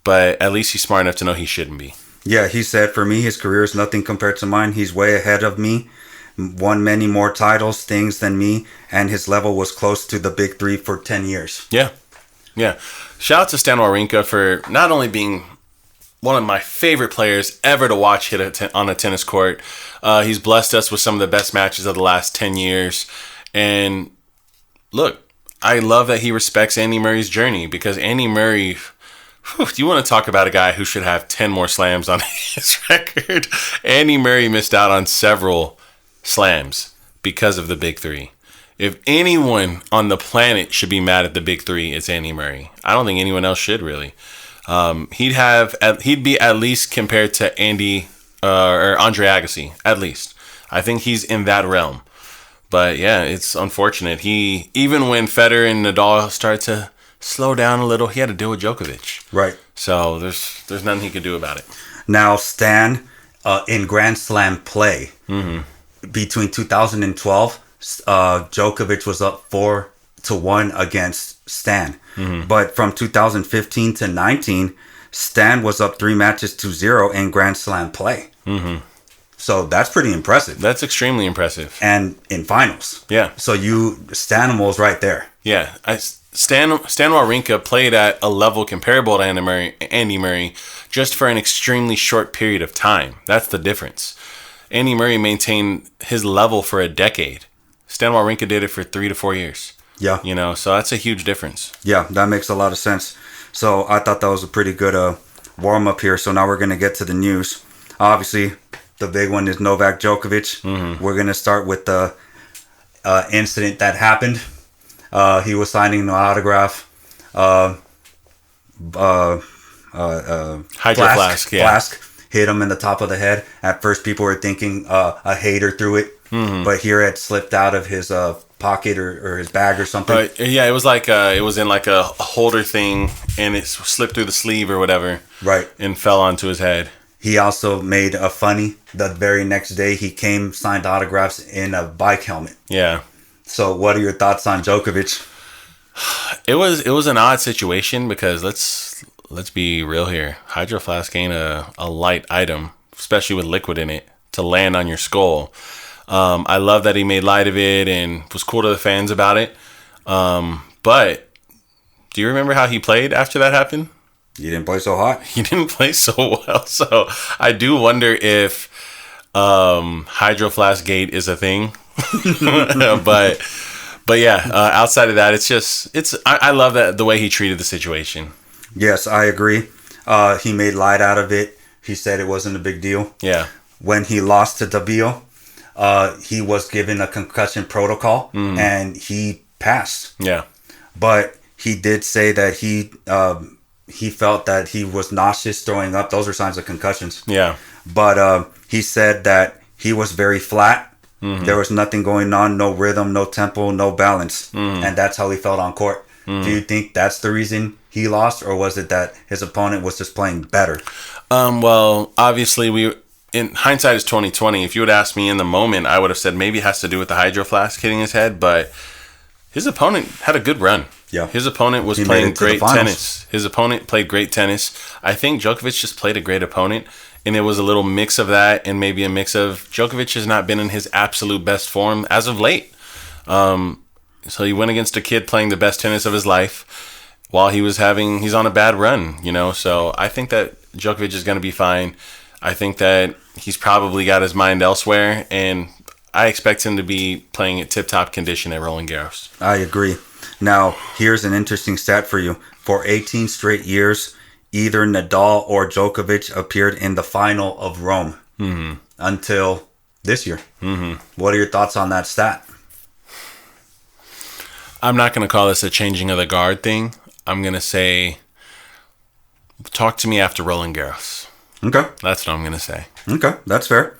But at least he's smart enough to know he shouldn't be. Yeah, he said, for me, his career is nothing compared to mine. He's way ahead of me, won many more titles, things than me, and his level was close to the big three for 10 years. Yeah. Shout out to Stan Wawrinka for not only being one of my favorite players ever to watch hit on a tennis court. He's blessed us with some of the best matches of the last 10 years. And look, I love that he respects Andy Murray's journey because Andy Murray... you want to talk about a guy who should have 10 more slams on his record? Andy Murray missed out on several slams because of the big three. If anyone on the planet should be mad at the big three, it's Andy Murray. I don't think anyone else should really. He'd be at least compared to Andy or Andre Agassi, at least. I think he's in that realm. But yeah, it's unfortunate. Even when Federer and Nadal started to slow down a little, he had to deal with Djokovic. Right. So there's nothing he could do about it. Now, Stan, in Grand Slam play, between 2012, Djokovic was up 4-1 against Stan. But from 2015 to 19, Stan was up 3 matches to 0 in Grand Slam play. So that's pretty impressive. That's extremely impressive. And in finals. Yeah. So Stanimals right there. Yeah. Stan Wawrinka played at a level comparable to Andy Murray just for an extremely short period of time. That's the difference. Andy Murray maintained his level for a decade. Stan Wawrinka did it for 3 to 4 years. Yeah. So that's a huge difference. Yeah, that makes a lot of sense. So I thought that was a pretty good warm-up here. So now we're going to get to the news. Obviously, the big one is Novak Djokovic. We're going to start with the incident that happened. He was signing an autograph. Hydro flask hit him in the top of the head. At first, people were thinking a hater threw it, but here it slipped out of his pocket or his bag or something. Yeah, it was like it was in like a holder thing, and it slipped through the sleeve or whatever. Right, and fell onto his head. He also made a funny. The very next day, he signed autographs in a bike helmet. Yeah. So, what are your thoughts on Djokovic? It was an odd situation because let's be real here. Hydro flask ain't a light item, especially with liquid in it, to land on your skull. I love that he made light of it and was cool to the fans about it. But do you remember how he played after that happened? He didn't play so hot. He didn't play so well. So I do wonder if Hydro Flask Gate is a thing. but yeah, outside of that, I love that the way he treated the situation. Yes, I agree. He made light out of it. He said it wasn't a big deal. Yeah. When he lost to Dabio, he was given a concussion protocol and he passed. Yeah. But he did say that he felt that he was nauseous, throwing up. Those are signs of concussions. Yeah. But he said that he was very flat. There was nothing going on, no rhythm, no tempo, no balance. And that's how he felt on court. Do you think that's the reason he lost, or was it that his opponent was just playing better? Well, obviously, in hindsight is 2020. If you would ask me in the moment, I would have said maybe it has to do with the Hydro Flask hitting his head, but his opponent had a good run. Yeah. His opponent was playing great tennis. His opponent played great tennis. I think Djokovic just played a great opponent, and it was a little mix of that and maybe a mix of Djokovic has not been in his absolute best form as of late. So he went against a kid playing the best tennis of his life while he's on a bad run, So I think that Djokovic is going to be fine. I think that he's probably got his mind elsewhere, and I expect him to be playing at tip-top condition at Roland Garros. I agree. Now, here's an interesting stat for you. For 18 straight years, either Nadal or Djokovic appeared in the final of Rome until this year. What are your thoughts on that stat? I'm not going to call this a changing of the guard thing. I'm going to say, talk to me after Roland Garros. Okay. That's what I'm going to say. Okay, that's fair.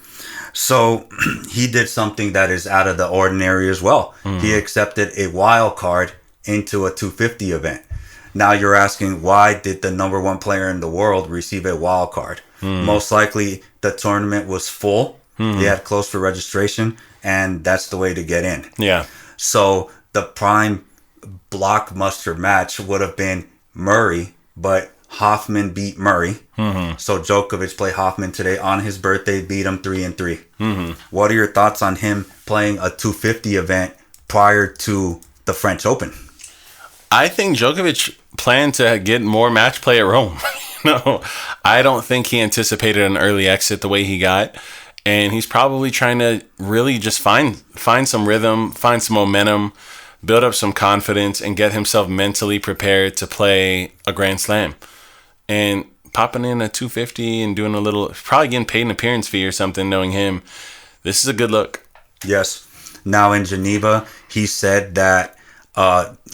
So he did something that is out of the ordinary as well. He accepted a wild card into a 250 event. Now you're asking, why did the number one player in the world receive a wild card? Most likely the tournament was full. He had closed for registration, and that's the way to get in. Yeah. So the prime blockbuster match would have been Murray, but Hoffman beat Murray. So Djokovic played Hoffman today on his birthday, beat him 3-3. What are your thoughts on him playing a 250 event prior to the French Open? I think Djokovic planned to get more match play at Rome. No, I don't think he anticipated an early exit the way he got. And he's probably trying to really just find some rhythm, find some momentum, build up some confidence, and get himself mentally prepared to play a Grand Slam. And popping in a 250 and doing a little, probably getting paid an appearance fee or something, knowing him, this is a good look. Yes. Now in Geneva, he said that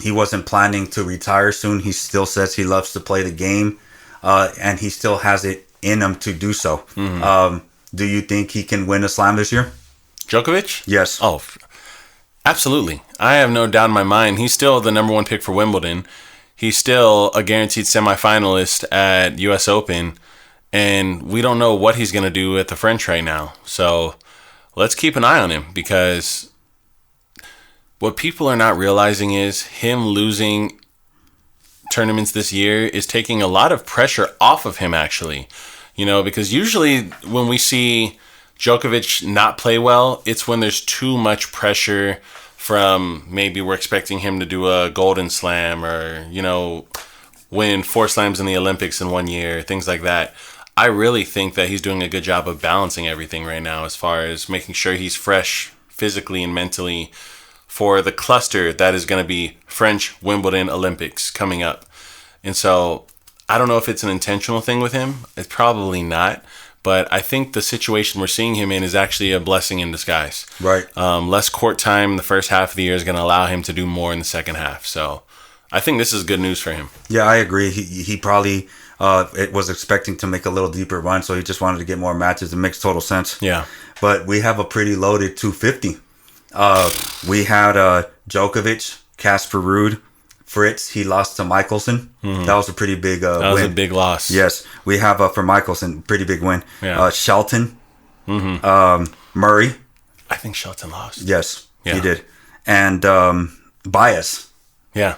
he wasn't planning to retire soon. He still says he loves to play the game, and he still has it in him to do so. Do you think he can win a slam this year? Djokovic? Yes. Oh, absolutely. I have no doubt in my mind. He's still the number one pick for Wimbledon. He's still a guaranteed semifinalist at U.S. Open, and we don't know what he's going to do at the French right now. So let's keep an eye on him, because what people are not realizing is him losing tournaments this year is taking a lot of pressure off of him, actually. You know, because usually when we see Djokovic not play well, it's when there's too much pressure from, maybe we're expecting him to do a golden slam or, you know, win 4 slams in the Olympics in 1 year, things like that. I really think that he's doing a good job of balancing everything right now, as far as making sure he's fresh physically and mentally for the cluster that is going to be French, Wimbledon, Olympics coming up. And so I don't know if it's an intentional thing with him. It's probably not. But I think the situation we're seeing him in is actually a blessing in disguise. Right. Less court time in the first half of the year is going to allow him to do more in the second half. So I think this is good news for him. Yeah, I agree. He probably it was expecting to make a little deeper run, so he just wanted to get more matches. It makes total sense. Yeah. But we have a pretty loaded 250. We had Djokovic, Casper Ruud, Fritz. He lost to Michelson. That was a pretty big win. That was a big loss. Yes. We have for Michelson, pretty big win. Yeah. Shelton, Murray. I think Shelton lost. Yes, Yeah. he did. And Bias. Yeah.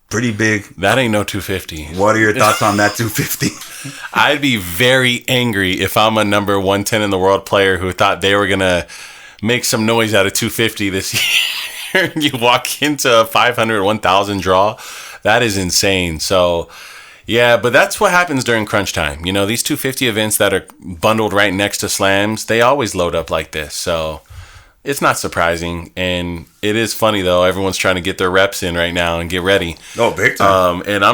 Pretty big. That ain't no 250. What are your thoughts on that 250? I'd be very angry if I'm a number 110 in the world player who thought they were going to make some noise out of 250 this year. You walk into a 500, 1,000 draw. That is insane. So, yeah, but that's what happens during crunch time. You know, these 250 events that are bundled right next to slams, they always load up like this. So it's not surprising. And it is funny, though. Everyone's trying to get their reps in right now and get ready. Oh, big time. And I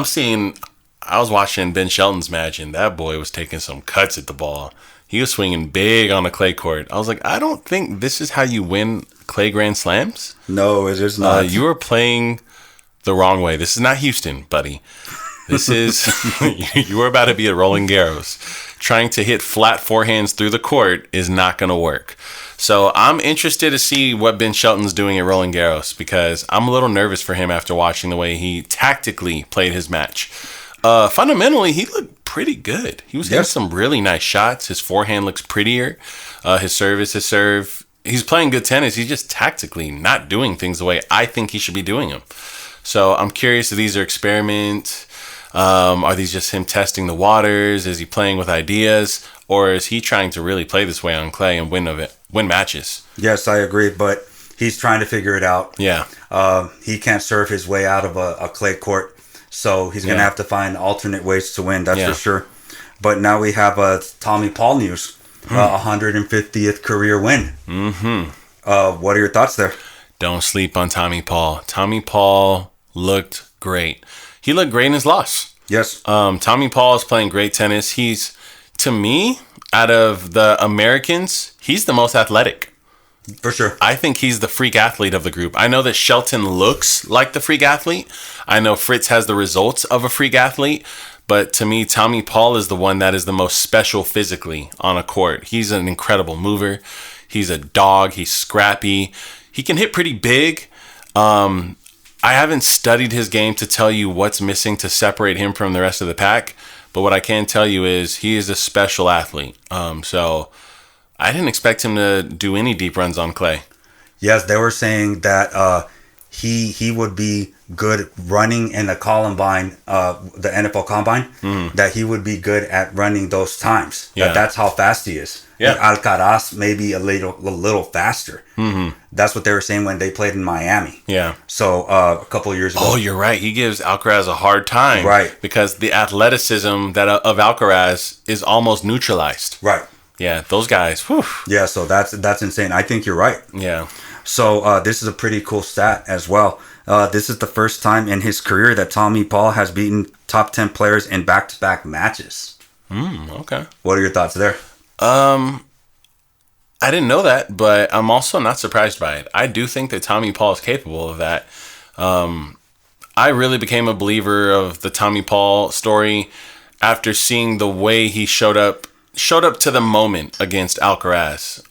was watching Ben Shelton's match, and that boy was taking some cuts at the ball. He was swinging big on the clay court. I was like, I don't think this is how you win clay Grand Slams. No, it is not. You are playing the wrong way. This is not Houston, buddy. This is, you are about to be at Roland Garros. Trying to hit flat forehands through the court is not going to work. So I'm interested to see what Ben Shelton's doing at Roland Garros, because I'm a little nervous for him after watching the way he tactically played his match. Fundamentally, he looked pretty good. He was hitting some really nice shots. His forehand looks prettier. His serve. He's playing good tennis. He's just tactically not doing things the way I think he should be doing them. So I'm curious if these are experiments. Are these just him testing the waters? Is he playing with ideas? Or is he trying to really play this way on clay and win matches? Yes, I agree, but he's trying to figure it out. Yeah. He can't serve his way out of a clay court, so he's going to have to find alternate ways to win, that's for sure. But now we have Tommy Paul news, 150th career win. What are your thoughts there? Don't sleep on Tommy Paul. Tommy Paul looked great. He looked great in his loss. Yes. Tommy Paul is playing great tennis. He's, to me, out of the Americans, he's the most athletic. For sure. I think he's the freak athlete of the group. I know that Shelton looks like the freak athlete. I know Fritz has the results of a freak athlete. But to me, Tommy Paul is the one that is the most special physically on a court. He's an incredible mover. He's a dog. He's scrappy. He can hit pretty big. I haven't studied his game to tell you what's missing to separate him from the rest of the pack. But what I can tell you is he is a special athlete. So I didn't expect him to do any deep runs on clay. Yes, they were saying that he would be good running in the Combine, the NFL Combine, that he would be good at running those times. Yeah. That's how fast he is. Yeah. And Alcaraz maybe a little faster. Mm-hmm. That's what they were saying when they played in Miami. Yeah. So a couple of years ago. Oh, you're right. He gives Alcaraz a hard time. Right. Because the athleticism of Alcaraz is almost neutralized. Right. Yeah, those guys. Whew. Yeah, so that's insane. I think you're right. Yeah. So this is a pretty cool stat as well. This is the first time in his career that Tommy Paul has beaten top 10 players in back-to-back matches. Okay. What are your thoughts there? I didn't know that, but I'm also not surprised by it. I do think that Tommy Paul is capable of that. I really became a believer of the Tommy Paul story after seeing the way he showed up to the moment against Alcaraz.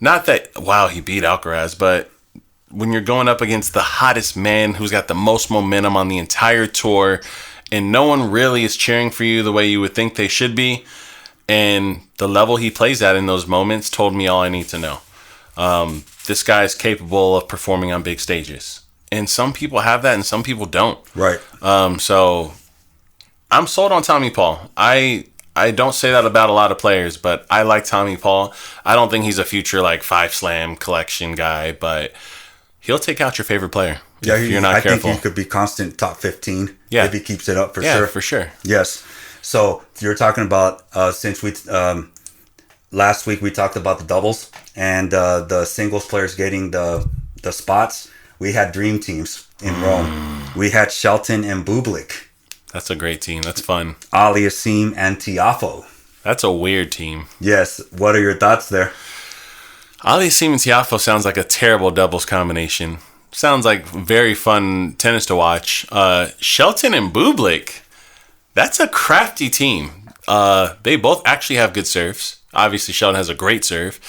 Not that, wow, he beat Alcaraz, but when you're going up against the hottest man who's got the most momentum on the entire tour, and no one really is cheering for you the way you would think they should be, and the level he plays at in those moments told me all I need to know. This guy is capable of performing on big stages. And some people have that and some people don't. Right. So I'm sold on Tommy Paul. I don't say that about a lot of players, but I like Tommy Paul. I don't think he's a future like 5-slam collection guy, but he'll take out your favorite player if you're not careful. I think he could be constant top 15 if he keeps it up for sure. Yeah, for sure. Yes. So you're talking about since we last week we talked about the doubles and the singles players getting the spots. We had dream teams in Rome. We had Shelton and Bublik. That's a great team. That's fun. Aliassime and Tiafoe. That's a weird team. Yes. What are your thoughts there? Aliassime and Tiafoe sounds like a terrible doubles combination. Sounds like very fun tennis to watch. Shelton and Bublik. That's a crafty team. They both actually have good serves. Obviously, Shelton has a great serve.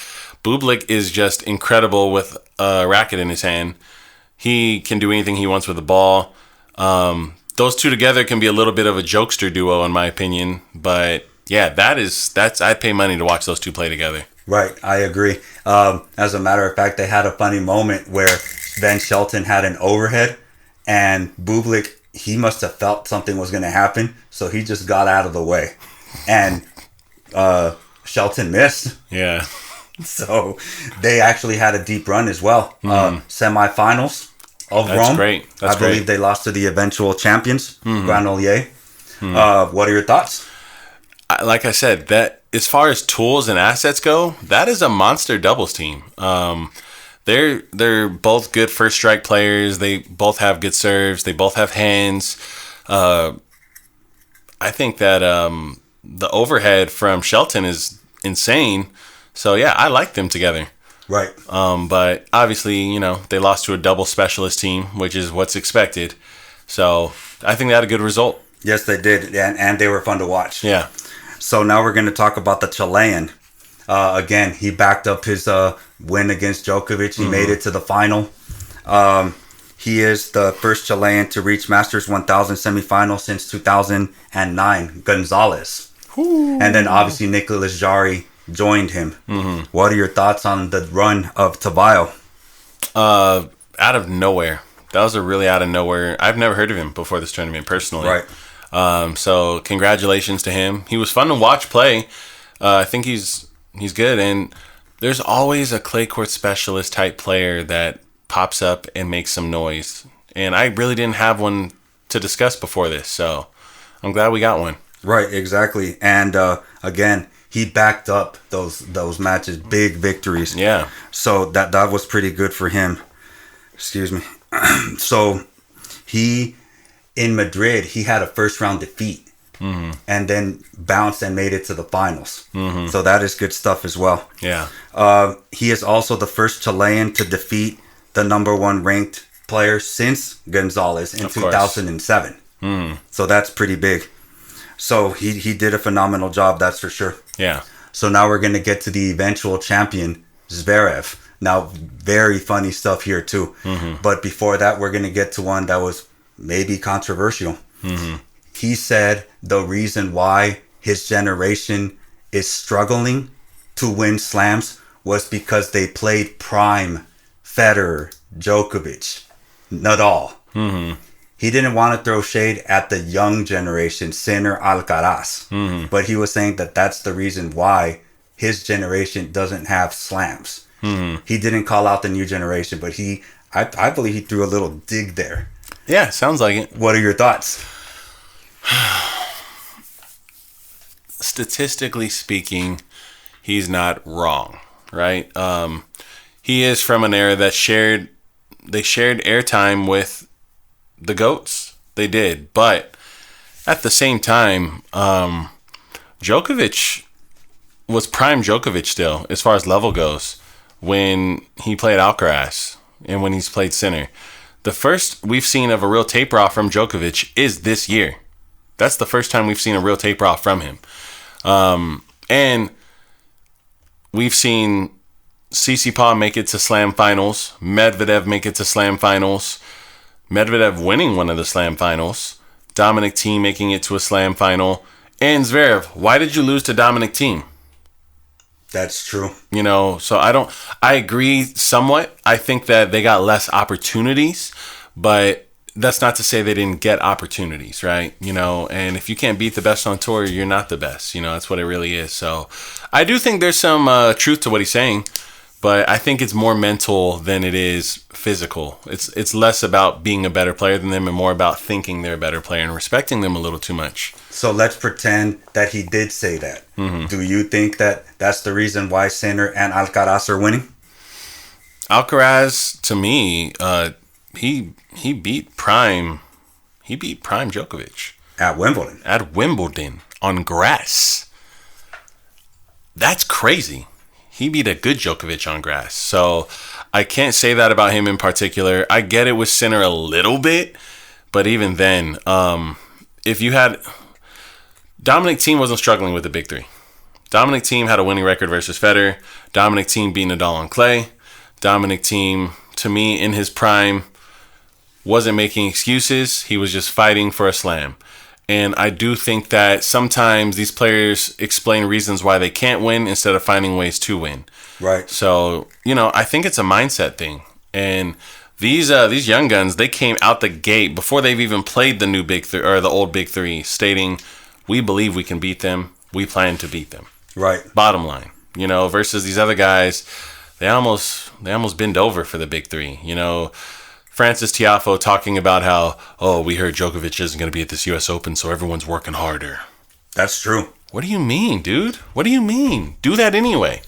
Bublik is just incredible with a racket in his hand. He can do anything he wants with the ball. Those two together can be a little bit of a jokester duo, in my opinion. But yeah, that's I'd pay money to watch those two play together. Right, I agree. As a matter of fact, they had a funny moment where Van Shelton had an overhead, and Bublik, he must have felt something was going to happen, so he just got out of the way. And Shelton missed. Yeah. So they actually had a deep run as well. Semifinals of Rome. That's great. I believe they lost to the eventual champions, Granollers. What are your thoughts? Like I said, that as far as tools and assets go, that is a monster doubles team. They're both good first strike players. They both have good serves. They both have hands. I think that the overhead from Shelton is insane. So yeah, I like them together. Right. But obviously, they lost to a double specialist team, which is what's expected. So I think they had a good result. Yes, they did, and they were fun to watch. Yeah. So now we're going to talk about the Chilean. Again, he backed up his win against Djokovic. He made it to the final. He is the first Chilean to reach Masters 1000 semifinal since 2009, Gonzalez. Ooh. And then obviously Nicolas Jarry joined him. What are your thoughts on the run of Tabayo? Out of nowhere. That was a really out of nowhere. I've never heard of him before this tournament personally. Right. So congratulations to him. He was fun to watch play. I think he's good. And there's always a clay court specialist type player that pops up and makes some noise. And I really didn't have one to discuss before this. So I'm glad we got one. Right, exactly. And again, he backed up those matches, big victories. Yeah. So that was pretty good for him. Excuse me. So in Madrid, he had a first round defeat and then bounced and made it to the finals. So that is good stuff as well. Yeah. He is also the first Chilean to defeat the number one ranked player since Gonzalez in 2007. So that's pretty big. So he did a phenomenal job, that's for sure. Yeah. So now we're going to get to the eventual champion, Zverev. Now, very funny stuff here too. But before that, we're going to get to one that was maybe controversial. He said the reason why his generation is struggling to win slams was because they played prime Federer, Djokovic, Nadal. He didn't want to throw shade at the young generation, Sinner, Alcaraz. But he was saying that that's the reason why his generation doesn't have slams. He didn't call out the new generation, but I believe he threw a little dig there. Yeah, sounds like it. What are your thoughts? Statistically speaking, he's not wrong, right? He is from an era that shared airtime with the GOATs. They did. But at the same time, Djokovic was prime Djokovic still, as far as level goes, when he played Alcaraz and when he's played Sinner. The first we've seen of a real taper off from Djokovic is this year. That's the first time we've seen a real taper off from him. And we've seen Tsitsipas make it to Slam finals, Medvedev make it to Slam finals, Medvedev winning one of the Slam finals, Dominic Thiem making it to a Slam final, and Zverev. Why did you lose to Dominic Thiem? That's true. You know, so I agree somewhat. I think that they got less opportunities, but that's not to say they didn't get opportunities, right? You know, and if you can't beat the best on tour, you're not the best. You know, that's what it really is. So I do think there's some truth to what he's saying, but I think it's more mental than it is physical. It's less about being a better player than them and more about thinking they're a better player and respecting them a little too much. So let's pretend that he did say that. Do you think that that's the reason why Sinner and Alcaraz are winning? Alcaraz, to me, he beat prime Djokovic At Wimbledon. At Wimbledon on grass. That's crazy. He beat a good Djokovic on grass. So I can't say that about him in particular. I get it with Sinner a little bit, but even then, if you had... Dominic Thiem wasn't struggling with the big three. Dominic Thiem had a winning record versus Federer. Dominic Thiem beat Nadal on clay. Dominic Thiem, to me, in his prime, wasn't making excuses. He was just fighting for a slam. And I do think that sometimes these players explain reasons why they can't win instead of finding ways to win. Right. So, you know, I think it's a mindset thing. And these young guns, they came out the gate before they've even played the new big three or the old big three, stating, we believe we can beat them. We plan to beat them. Right. Bottom line, you know, versus these other guys, they almost bend over for the big three. You know, Francis Tiafoe talking about how, we heard Djokovic isn't going to be at this U.S. Open, so everyone's working harder. That's true. What do you mean, dude? What do you mean? Do that anyway.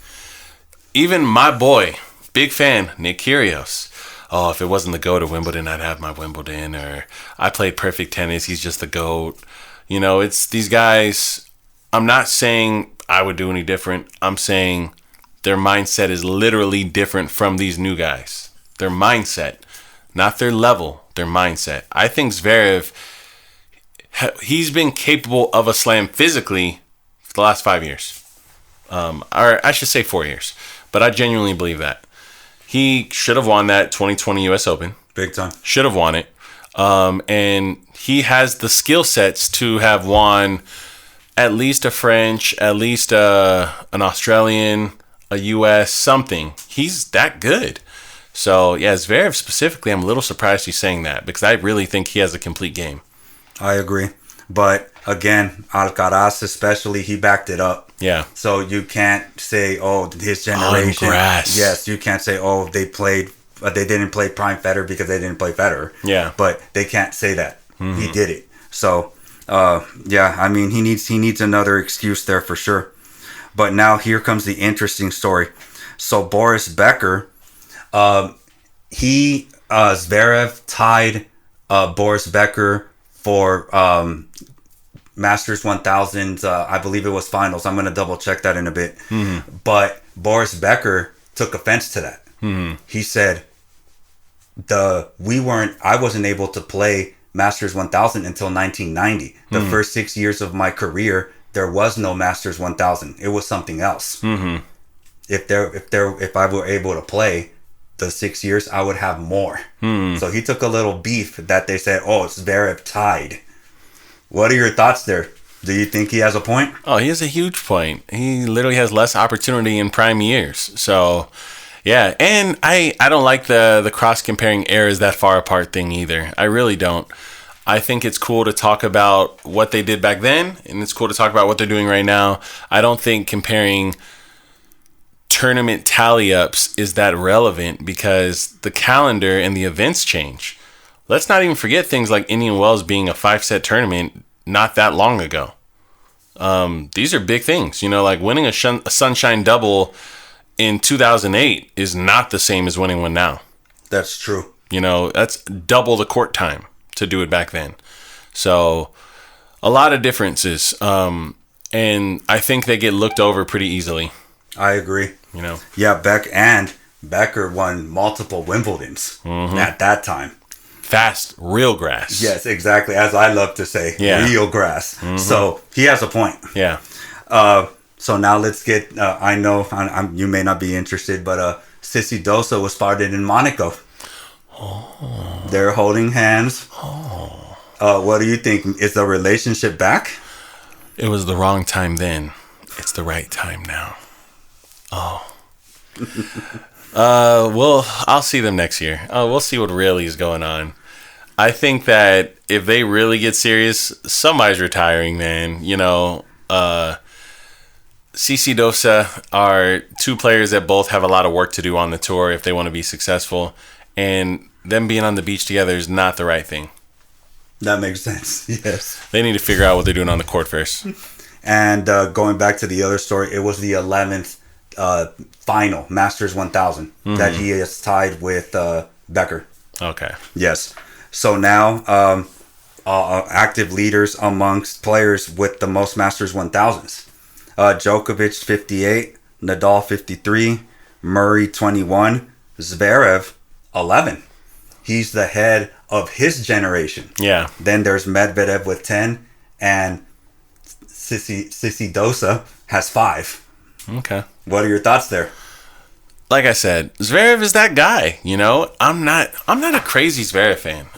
Even my boy, big fan, Nick Kyrgios. Oh, if it wasn't the GOAT of Wimbledon, I'd have my Wimbledon. Or I played perfect tennis. He's just the GOAT. You know, it's these guys. I'm not saying I would do any different. I'm saying their mindset is literally different from these new guys. Their mindset, not their level, their mindset. I think Zverev, he's been capable of a slam physically for the last 5 years. Or I should say 4 years. But I genuinely believe that. He should have won that 2020 U.S. Open. Big time. Should have won it. And he has the skill sets to have won at least a French, at least an Australian, a U.S., something. He's that good. So, yeah, Zverev specifically, I'm a little surprised he's saying that because I really think he has a complete game. I agree. But, again, Alcaraz especially, he backed it up. Yeah. So you can't say, his generation. On grass. Yes, you can't say, they didn't play prime Federer because they didn't play Federer. Yeah. But they can't say that. Mm-hmm. He did it. So, I mean, he needs another excuse there for sure. But now here comes the interesting story. So Boris Becker, Zverev tied Boris Becker for Masters 1000, I believe it was finals. I'm going to double check that in a bit. Mm-hmm. But Boris Becker took offense to that. Mm-hmm. He said, I wasn't able to play Masters 1000 until 1990. The first 6 years of my career, there was no Masters 1000. It was something else. Mm-hmm. If I were able to play the 6 years, I would have more. So he took a little beef that they said, oh, it's Zverev tied. What are your thoughts there? Do you think he has a point? Oh, he has a huge point. He literally has less opportunity in prime years. So, yeah. And I don't like the cross-comparing eras that far apart thing either. I really don't. I think it's cool to talk about what they did back then, and it's cool to talk about what they're doing right now. I don't think comparing tournament tally-ups is that relevant because the calendar and the events change. Let's not even forget things like Indian Wells being a 5-set tournament not that long ago. These are big things. You know, like winning a Sunshine Double in 2008 is not the same as winning one now. That's true. You know, that's double the court time to do it back then. So, a lot of differences. And I think they get looked over pretty easily. I agree. You know? Yeah, Becker won multiple Wimbledons at that time. Fast, real grass. Yes, exactly. As I love to say, real grass. So he has a point. Yeah. So now let's get. I know you may not be interested, but Sissy Dosa was spotted in Monaco. Oh. They're holding hands. Oh. What do you think? Is the relationship back? It was the wrong time then. It's the right time now. Oh. Well, I'll see them next year. We'll see what really is going on. I think that if they really get serious, somebody's retiring, man. You know, CC Dosa are two players that both have a lot of work to do on the tour if they want to be successful. And them being on the beach together is not the right thing. That makes sense, yes. They need to figure out what they're doing on the court first. And going back to the other story, it was the 11th final, Masters 1000, that he is tied with Becker. Okay. Yes. So now, active leaders amongst players with the most Masters 1000s. Djokovic, 58. Nadal, 53. Murray, 21. Zverev, 11. He's the head of his generation. Yeah. Then there's Medvedev with 10. And Sissy Dosa has 5. Okay. What are your thoughts there? Like I said, Zverev is that guy, you know? I'm not a crazy Zverev fan.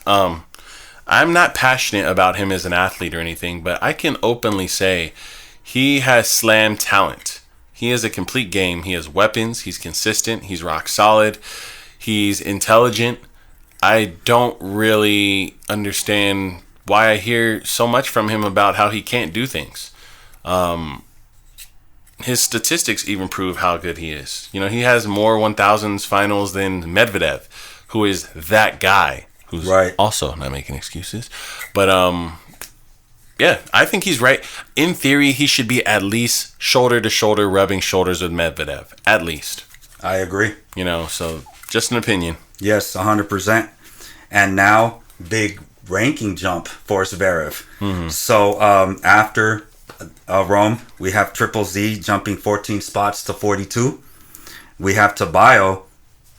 I'm not passionate about him as an athlete or anything, but I can openly say he has slam talent. He has a complete game. He has weapons. He's consistent. He's rock solid. He's intelligent. I don't really understand why I hear so much from him about how he can't do things. His statistics even prove how good he is. You know, he has more 1000s finals than Medvedev, who is that guy who's also not making excuses. But, yeah, I think he's right. In theory, he should be at least shoulder to shoulder rubbing shoulders with Medvedev. At least. I agree. You know, so just an opinion. Yes, 100%. And now, big ranking jump for Zverev. So, after Rome, we have Triple Z jumping 14 spots to 42. We have Tabayo,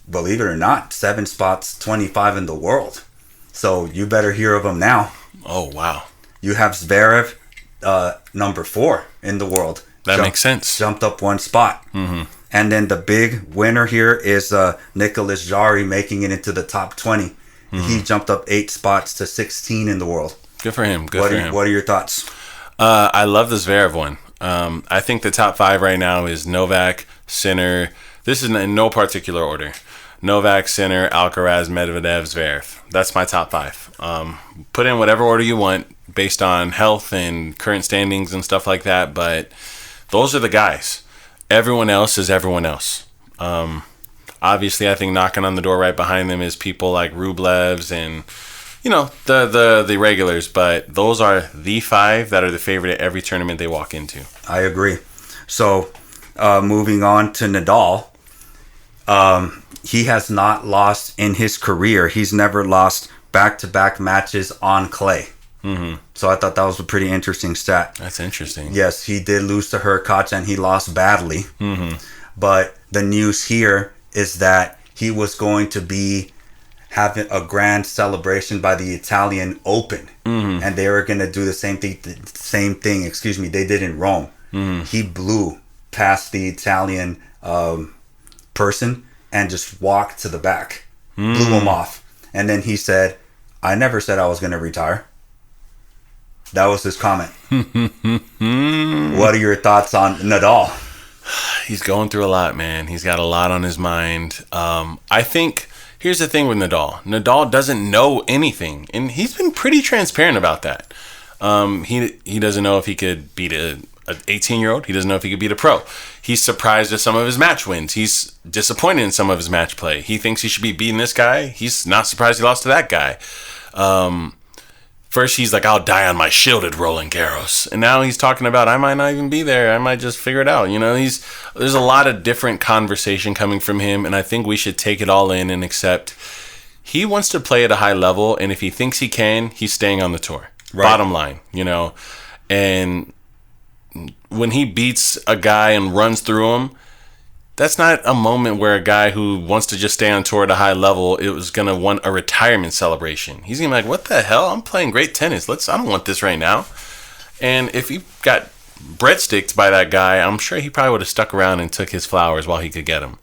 believe it or not, 7 spots, 25 in the world. So you better hear of him now. Oh, wow. You have Zverev, number 4 in the world. That makes sense. Jumped up 1 spot. And then the big winner here is Nicolas Jarry making it into the top 20. He jumped up 8 spots to 16 in the world. Good for him. Good for him. What are your thoughts? I love the Zverev one. I think the top 5 right now is Novak, Sinner. This is in no particular order. Novak, Sinner, Alcaraz, Medvedev, Zverev. That's my top 5. Put in whatever order you want based on health and current standings and stuff like that. But those are the guys. Everyone else is everyone else. Obviously, I think knocking on the door right behind them is people like Rublev's and, you know, the regulars. But those are the 5 that are the favorite at every tournament they walk into. I agree. So, moving on to Nadal. He has not lost in his career. He's never lost back-to-back matches on clay. So I thought that was a pretty interesting stat. That's interesting. Yes, he did lose to Hurkacz and he lost badly. But the news here is that he was going to be having a grand celebration by the Italian Open, and they were gonna do the same thing. They did in Rome. He blew past the Italian person and just walked to the back, blew him off, and then he said, "I never said I was gonna retire." That was his comment. What are your thoughts on Nadal? He's going through a lot, man. He's got a lot on his mind. I think here's the thing with Nadal. Nadal doesn't know anything, and he's been pretty transparent about that. He doesn't know if he could beat an 18-year-old. He doesn't know if he could beat a pro. He's surprised at some of his match wins. He's disappointed in some of his match play. He thinks he should be beating this guy. He's not surprised he lost to that guy. First, he's like, "I'll die on my shielded Roland Garros." And now he's talking about, "I might not even be there. I might just figure it out." There's a lot of different conversation coming from him, and I think we should take it all in and accept he wants to play at a high level, and if he thinks he can, he's staying on the tour. Right. Bottom line, And when he beats a guy and runs through him, that's not a moment where a guy who wants to just stay on tour at a high level, it was going to want a retirement celebration. He's going to be like, "What the hell? I'm playing great tennis. I don't want this right now." And if he got breadsticked by that guy, I'm sure he probably would have stuck around and took his flowers while he could get them.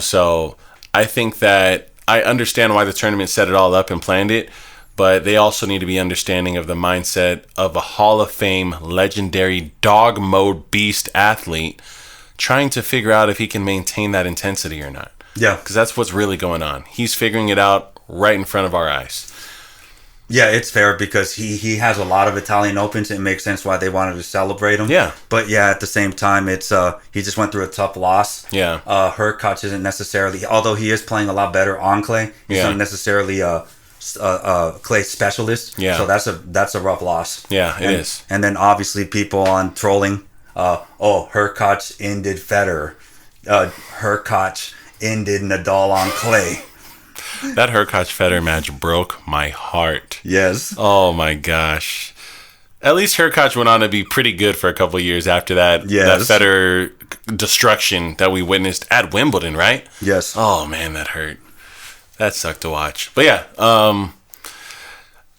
So I think that I understand why the tournament set it all up and planned it, but they also need to be understanding of the mindset of a Hall of Fame, legendary, dog mode beast athlete trying to figure out if he can maintain that intensity or not. Yeah. Because that's what's really going on. He's figuring it out right in front of our eyes. Yeah, it's fair because he has a lot of Italian Opens. It makes sense why they wanted to celebrate him. Yeah. But yeah, at the same time, it's he just went through a tough loss. Yeah. Hurkacz isn't necessarily, although he is playing a lot better on clay, he's not necessarily a clay specialist. Yeah. So that's a rough loss. Yeah, it is. And then obviously people on trolling, Hurkacz ended Federer. Hurkacz ended Nadal on clay. That Hurkacz-Federer match broke my heart. Yes. Oh my gosh. At least Hurkacz went on to be pretty good for a couple of years after that. Yes. That Federer destruction that we witnessed at Wimbledon, right? Yes. Oh man, that hurt. That sucked to watch. But yeah,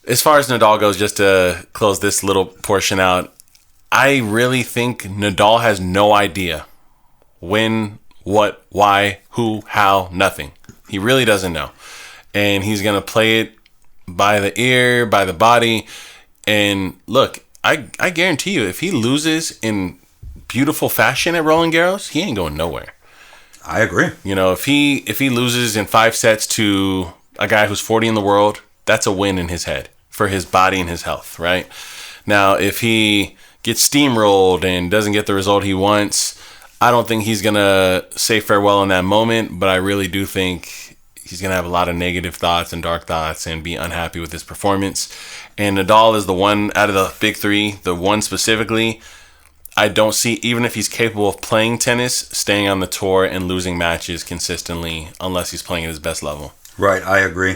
as far as Nadal goes, just to close this little portion out, I really think Nadal has no idea when, what, why, who, how, nothing. He really doesn't know. And he's going to play it by the ear, by the body. And look, I guarantee you, if he loses in beautiful fashion at Roland Garros, he ain't going nowhere. I agree. If he loses in 5 sets to a guy who's 40 in the world, that's a win in his head for his body and his health, right? Now, if he gets steamrolled and doesn't get the result he wants, I don't think he's going to say farewell in that moment, but I really do think he's going to have a lot of negative thoughts and dark thoughts and be unhappy with his performance. And Nadal is the one out of the big three, the one specifically, I don't see, even if he's capable of playing tennis, staying on the tour and losing matches consistently unless he's playing at his best level. Right, I agree.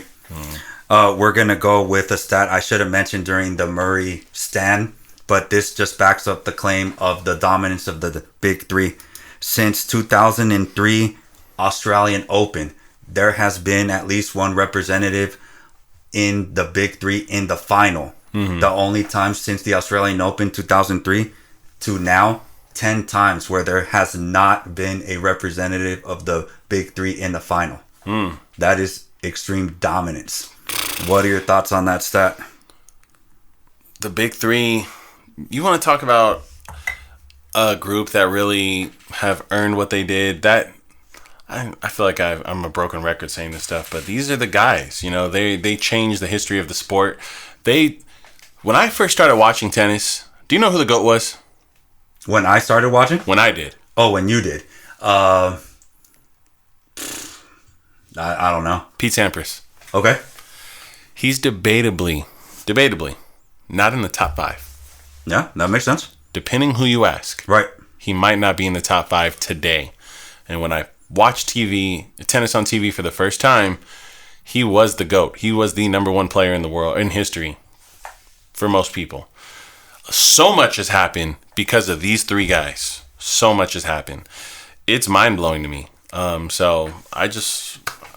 We're going to go with a stat I should have mentioned during the Murray Stan, but this just backs up the claim of the dominance of the big three. Since 2003 Australian Open, there has been at least one representative in the big three in the final. Mm-hmm. The only time since the Australian Open 2003 to now, 10 times where there has not been a representative of the big three in the final. That is extreme dominance. What are your thoughts on that stat? The big three, you want to talk about a group that really have earned what they did. That I feel like I'm a broken record saying this stuff, but these are the guys. They changed the history of the sport. When I first started watching tennis, do you know who the GOAT was? When I started watching? When I did. Oh, when you did. I don't know. Pete Sampras. Okay. He's debatably not in the top 5. Yeah, that makes sense. Depending who you ask. Right. He might not be in the top 5 today. And when I watched tennis on TV for the first time, he was the GOAT. He was the number 1 player in the world, in history, for most people. So much has happened because of these 3 guys. So much has happened. It's mind-blowing to me. So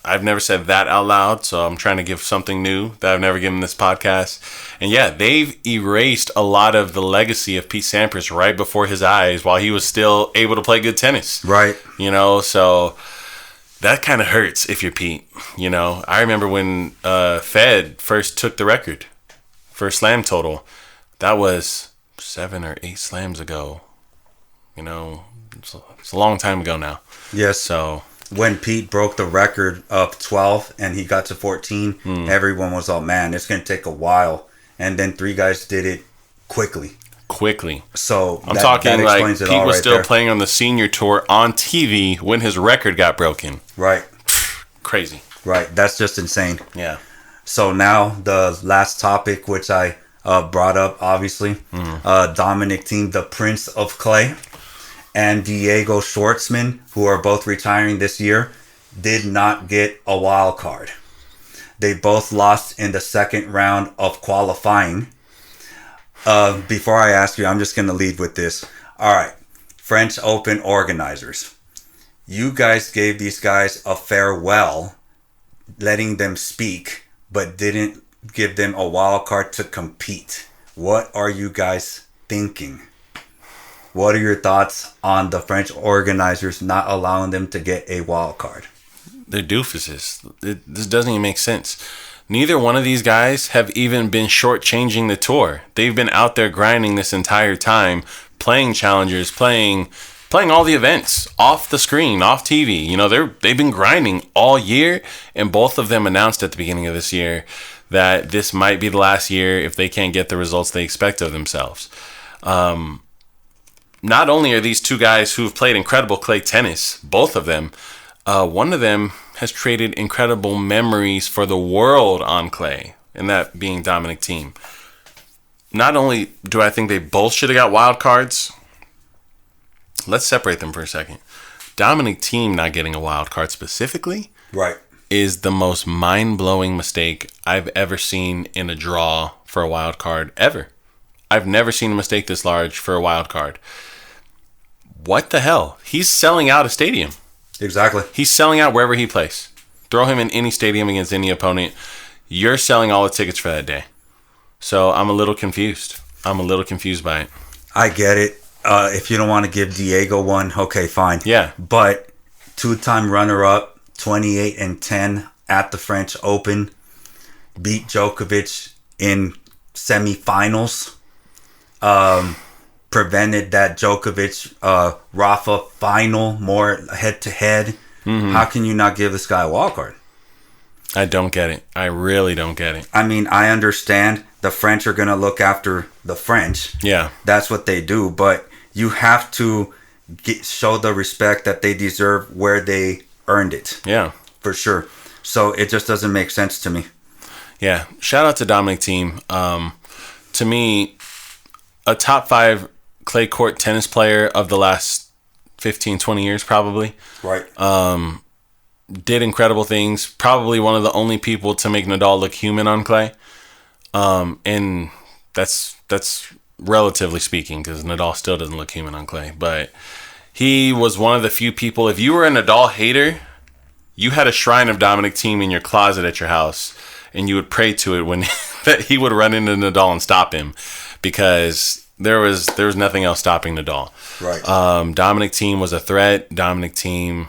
I've never said that out loud, so I'm trying to give something new that I've never given this podcast. And yeah, they've erased a lot of the legacy of Pete Sampras right before his eyes while he was still able to play good tennis. Right. You know, so that kind of hurts if you're Pete. You know, I remember when Fed first took the record for slam total. That was 7 or 8 slams ago. You know, it's a long time ago now. Yes. So when Pete broke the record of 12 and he got to 14, everyone was all, man, it's going to take a while. And then 3 guys did it quickly. So I'm talking like Pete was still there. playing on the senior tour on TV when his record got broken. Right. Crazy. Right. That's just insane. Yeah. So now the last topic, which I brought up, obviously, Dominic Thiem, the Prince of Clay, and Diego Schwartzman, who are both retiring this year, did not get a wild card. They both lost in the second round of qualifying. Before I ask you, I'm just going to lead with this. All right. French Open organizers. You guys gave these guys a farewell, letting them speak, but didn't give them a wild card to compete. What are you guys thinking? What are your thoughts on the French organizers not allowing them to get a wild card? They're doofuses. This doesn't even make sense. Neither one of these guys have even been shortchanging the tour. They've been out there grinding this entire time, playing challengers, playing all the events off the screen, off TV. You know, they've been grinding all year, and both of them announced at the beginning of this year that this might be the last year if they can't get the results they expect of themselves. Not only are these 2 guys who've played incredible clay tennis, both of them, one of them has created incredible memories for the world on clay, and that being Dominic Thiem. Not only do I think they both should have got wild cards, let's separate them for a second. Dominic Thiem not getting a wild card specifically, right, is the most mind-blowing mistake I've ever seen in a draw for a wild card ever. I've never seen a mistake this large for a wild card. What the hell? He's selling out a stadium. Exactly. He's selling out wherever he plays. Throw him in any stadium against any opponent. You're selling all the tickets for that day. So I'm a little confused. I'm a little confused by it. I get it. If you don't want to give Diego one, okay, fine. Yeah. But 2-time runner-up, 28-10 at the French Open, beat Djokovic in semifinals. Prevented that Djokovic Rafa final more head to head. How can you not give this guy a wild card? I don't get it. I really don't get it. I mean, I understand the French are going to look after the French. Yeah. That's what they do. But you have to show the respect that they deserve where they earned it. Yeah. For sure. So it just doesn't make sense to me. Yeah. Shout out to Dominic Thiem. To me, a top 5 clay court tennis player of the last 15, 20 years probably. Right. Did incredible things. Probably one of the only people to make Nadal look human on clay. And that's relatively speaking, because Nadal still doesn't look human on clay. But he was one of the few people, if you were a Nadal hater, you had a shrine of Dominic Thiem in your closet at your house, and you would pray to it when that he would run into Nadal and stop him, because there was nothing else stopping Nadal. Right. Dominic Thiem was a threat. Dominic Thiem,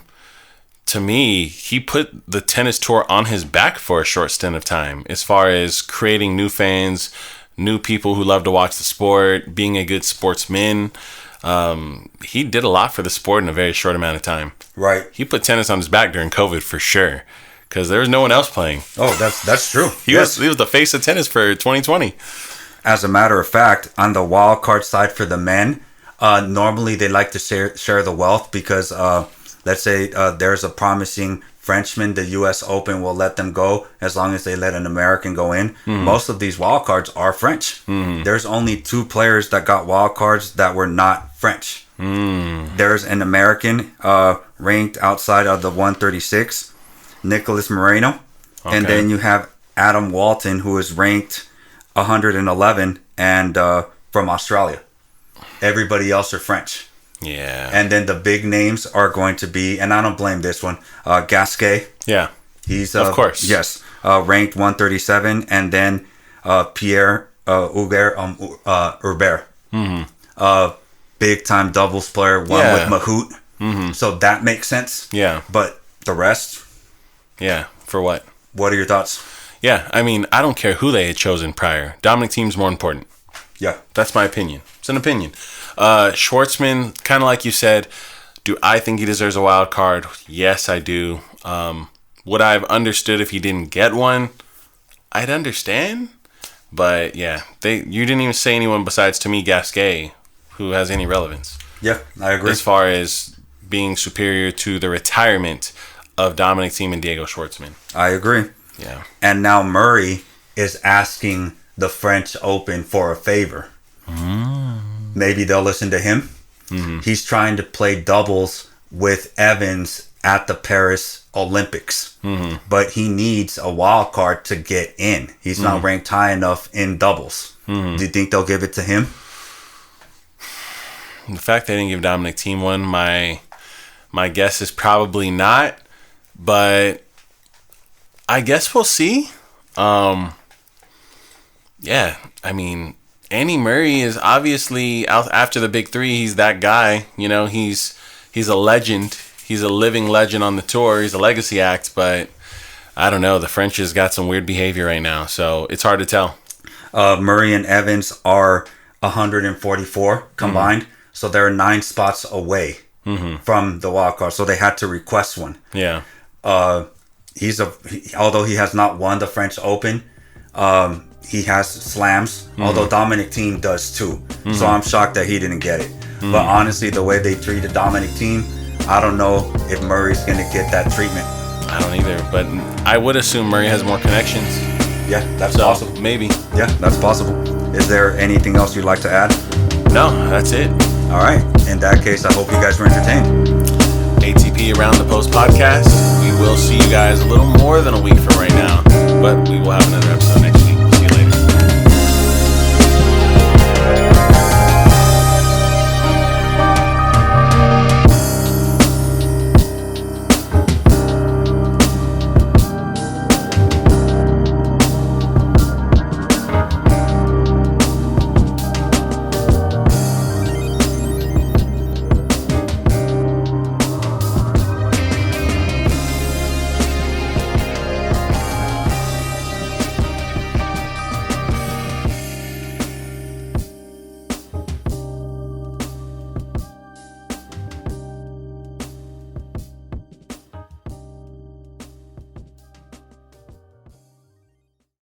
to me, he put the tennis tour on his back for a short stint of time, as far as creating new fans, new people who love to watch the sport, being a good sportsman. He did a lot for the sport in a very short amount of time. Right. He put tennis on his back during COVID for sure, because there was no one else playing. Oh, that's true. He was the face of tennis for 2020. As a matter of fact, on the wild card side for the men, normally they like to share the wealth, because let's say there's a promising Frenchman, the U.S. Open will let them go as long as they let an American go in. Most of these wild cards are French. There's only 2 players that got wild cards that were not French. There's an American ranked outside of the 136, Nicholas Moreno. Okay. And then you have Adam Walton, who is ranked 111 and from Australia. Everybody else are French. Yeah. And then the big names are going to be, and I don't blame this one, Gasquet. Yeah. He's of course, yes, ranked 137, and then Pierre Hubert, big time doubles player, one with Mahout. Mm-hmm. So that makes sense. Yeah, but the rest, yeah, for what? What are your thoughts? Yeah, I mean, I don't care who they had chosen prior. Dominic Thiem's more important. Yeah, that's my opinion. It's an opinion. Schwartzman, kind of like you said, do I think he deserves a wild card? Yes, I do. Would I have understood if he didn't get one? I'd understand. But yeah, you didn't even say anyone besides, to me, Gasquet, who has any relevance. Yeah, I agree. As far as being superior to the retirement of Dominic Thiem and Diego Schwartzman. I agree. Yeah. And now Murray is asking the French Open for a favor. Maybe they'll listen to him. Mm-hmm. He's trying to play doubles with Evans at the Paris Olympics. Mm-hmm. But he needs a wild card to get in. He's not ranked high enough in doubles. Mm-hmm. Do you think they'll give it to him? The fact they didn't give Dominic Thiem one, my guess is probably not. But I guess we'll see. Yeah, I mean, Andy Murray is obviously out after the big three. He's that guy. You know, he's a legend. He's a living legend on the tour. He's a legacy act. But I don't know. The French has got some weird behavior right now, so it's hard to tell. Murray and Evans are 144 combined, so they're 9 spots away from the wild card. So they had to request one. Yeah. Although he has not won the French Open, he has slams. Although Dominic Thiem does too. So I'm shocked that he didn't get it. But honestly, the way they treated Dominic Thiem, I don't know if Murray's gonna get that treatment. I don't either, but I would assume Murray has more connections. Yeah, that's possible. Maybe. Yeah, that's possible. Is there anything else you'd like to add? No, that's it. All right. In that case, I hope you guys were entertained. ATP Around the Post podcast. We will see you guys a little more than a week from right now, but we will have another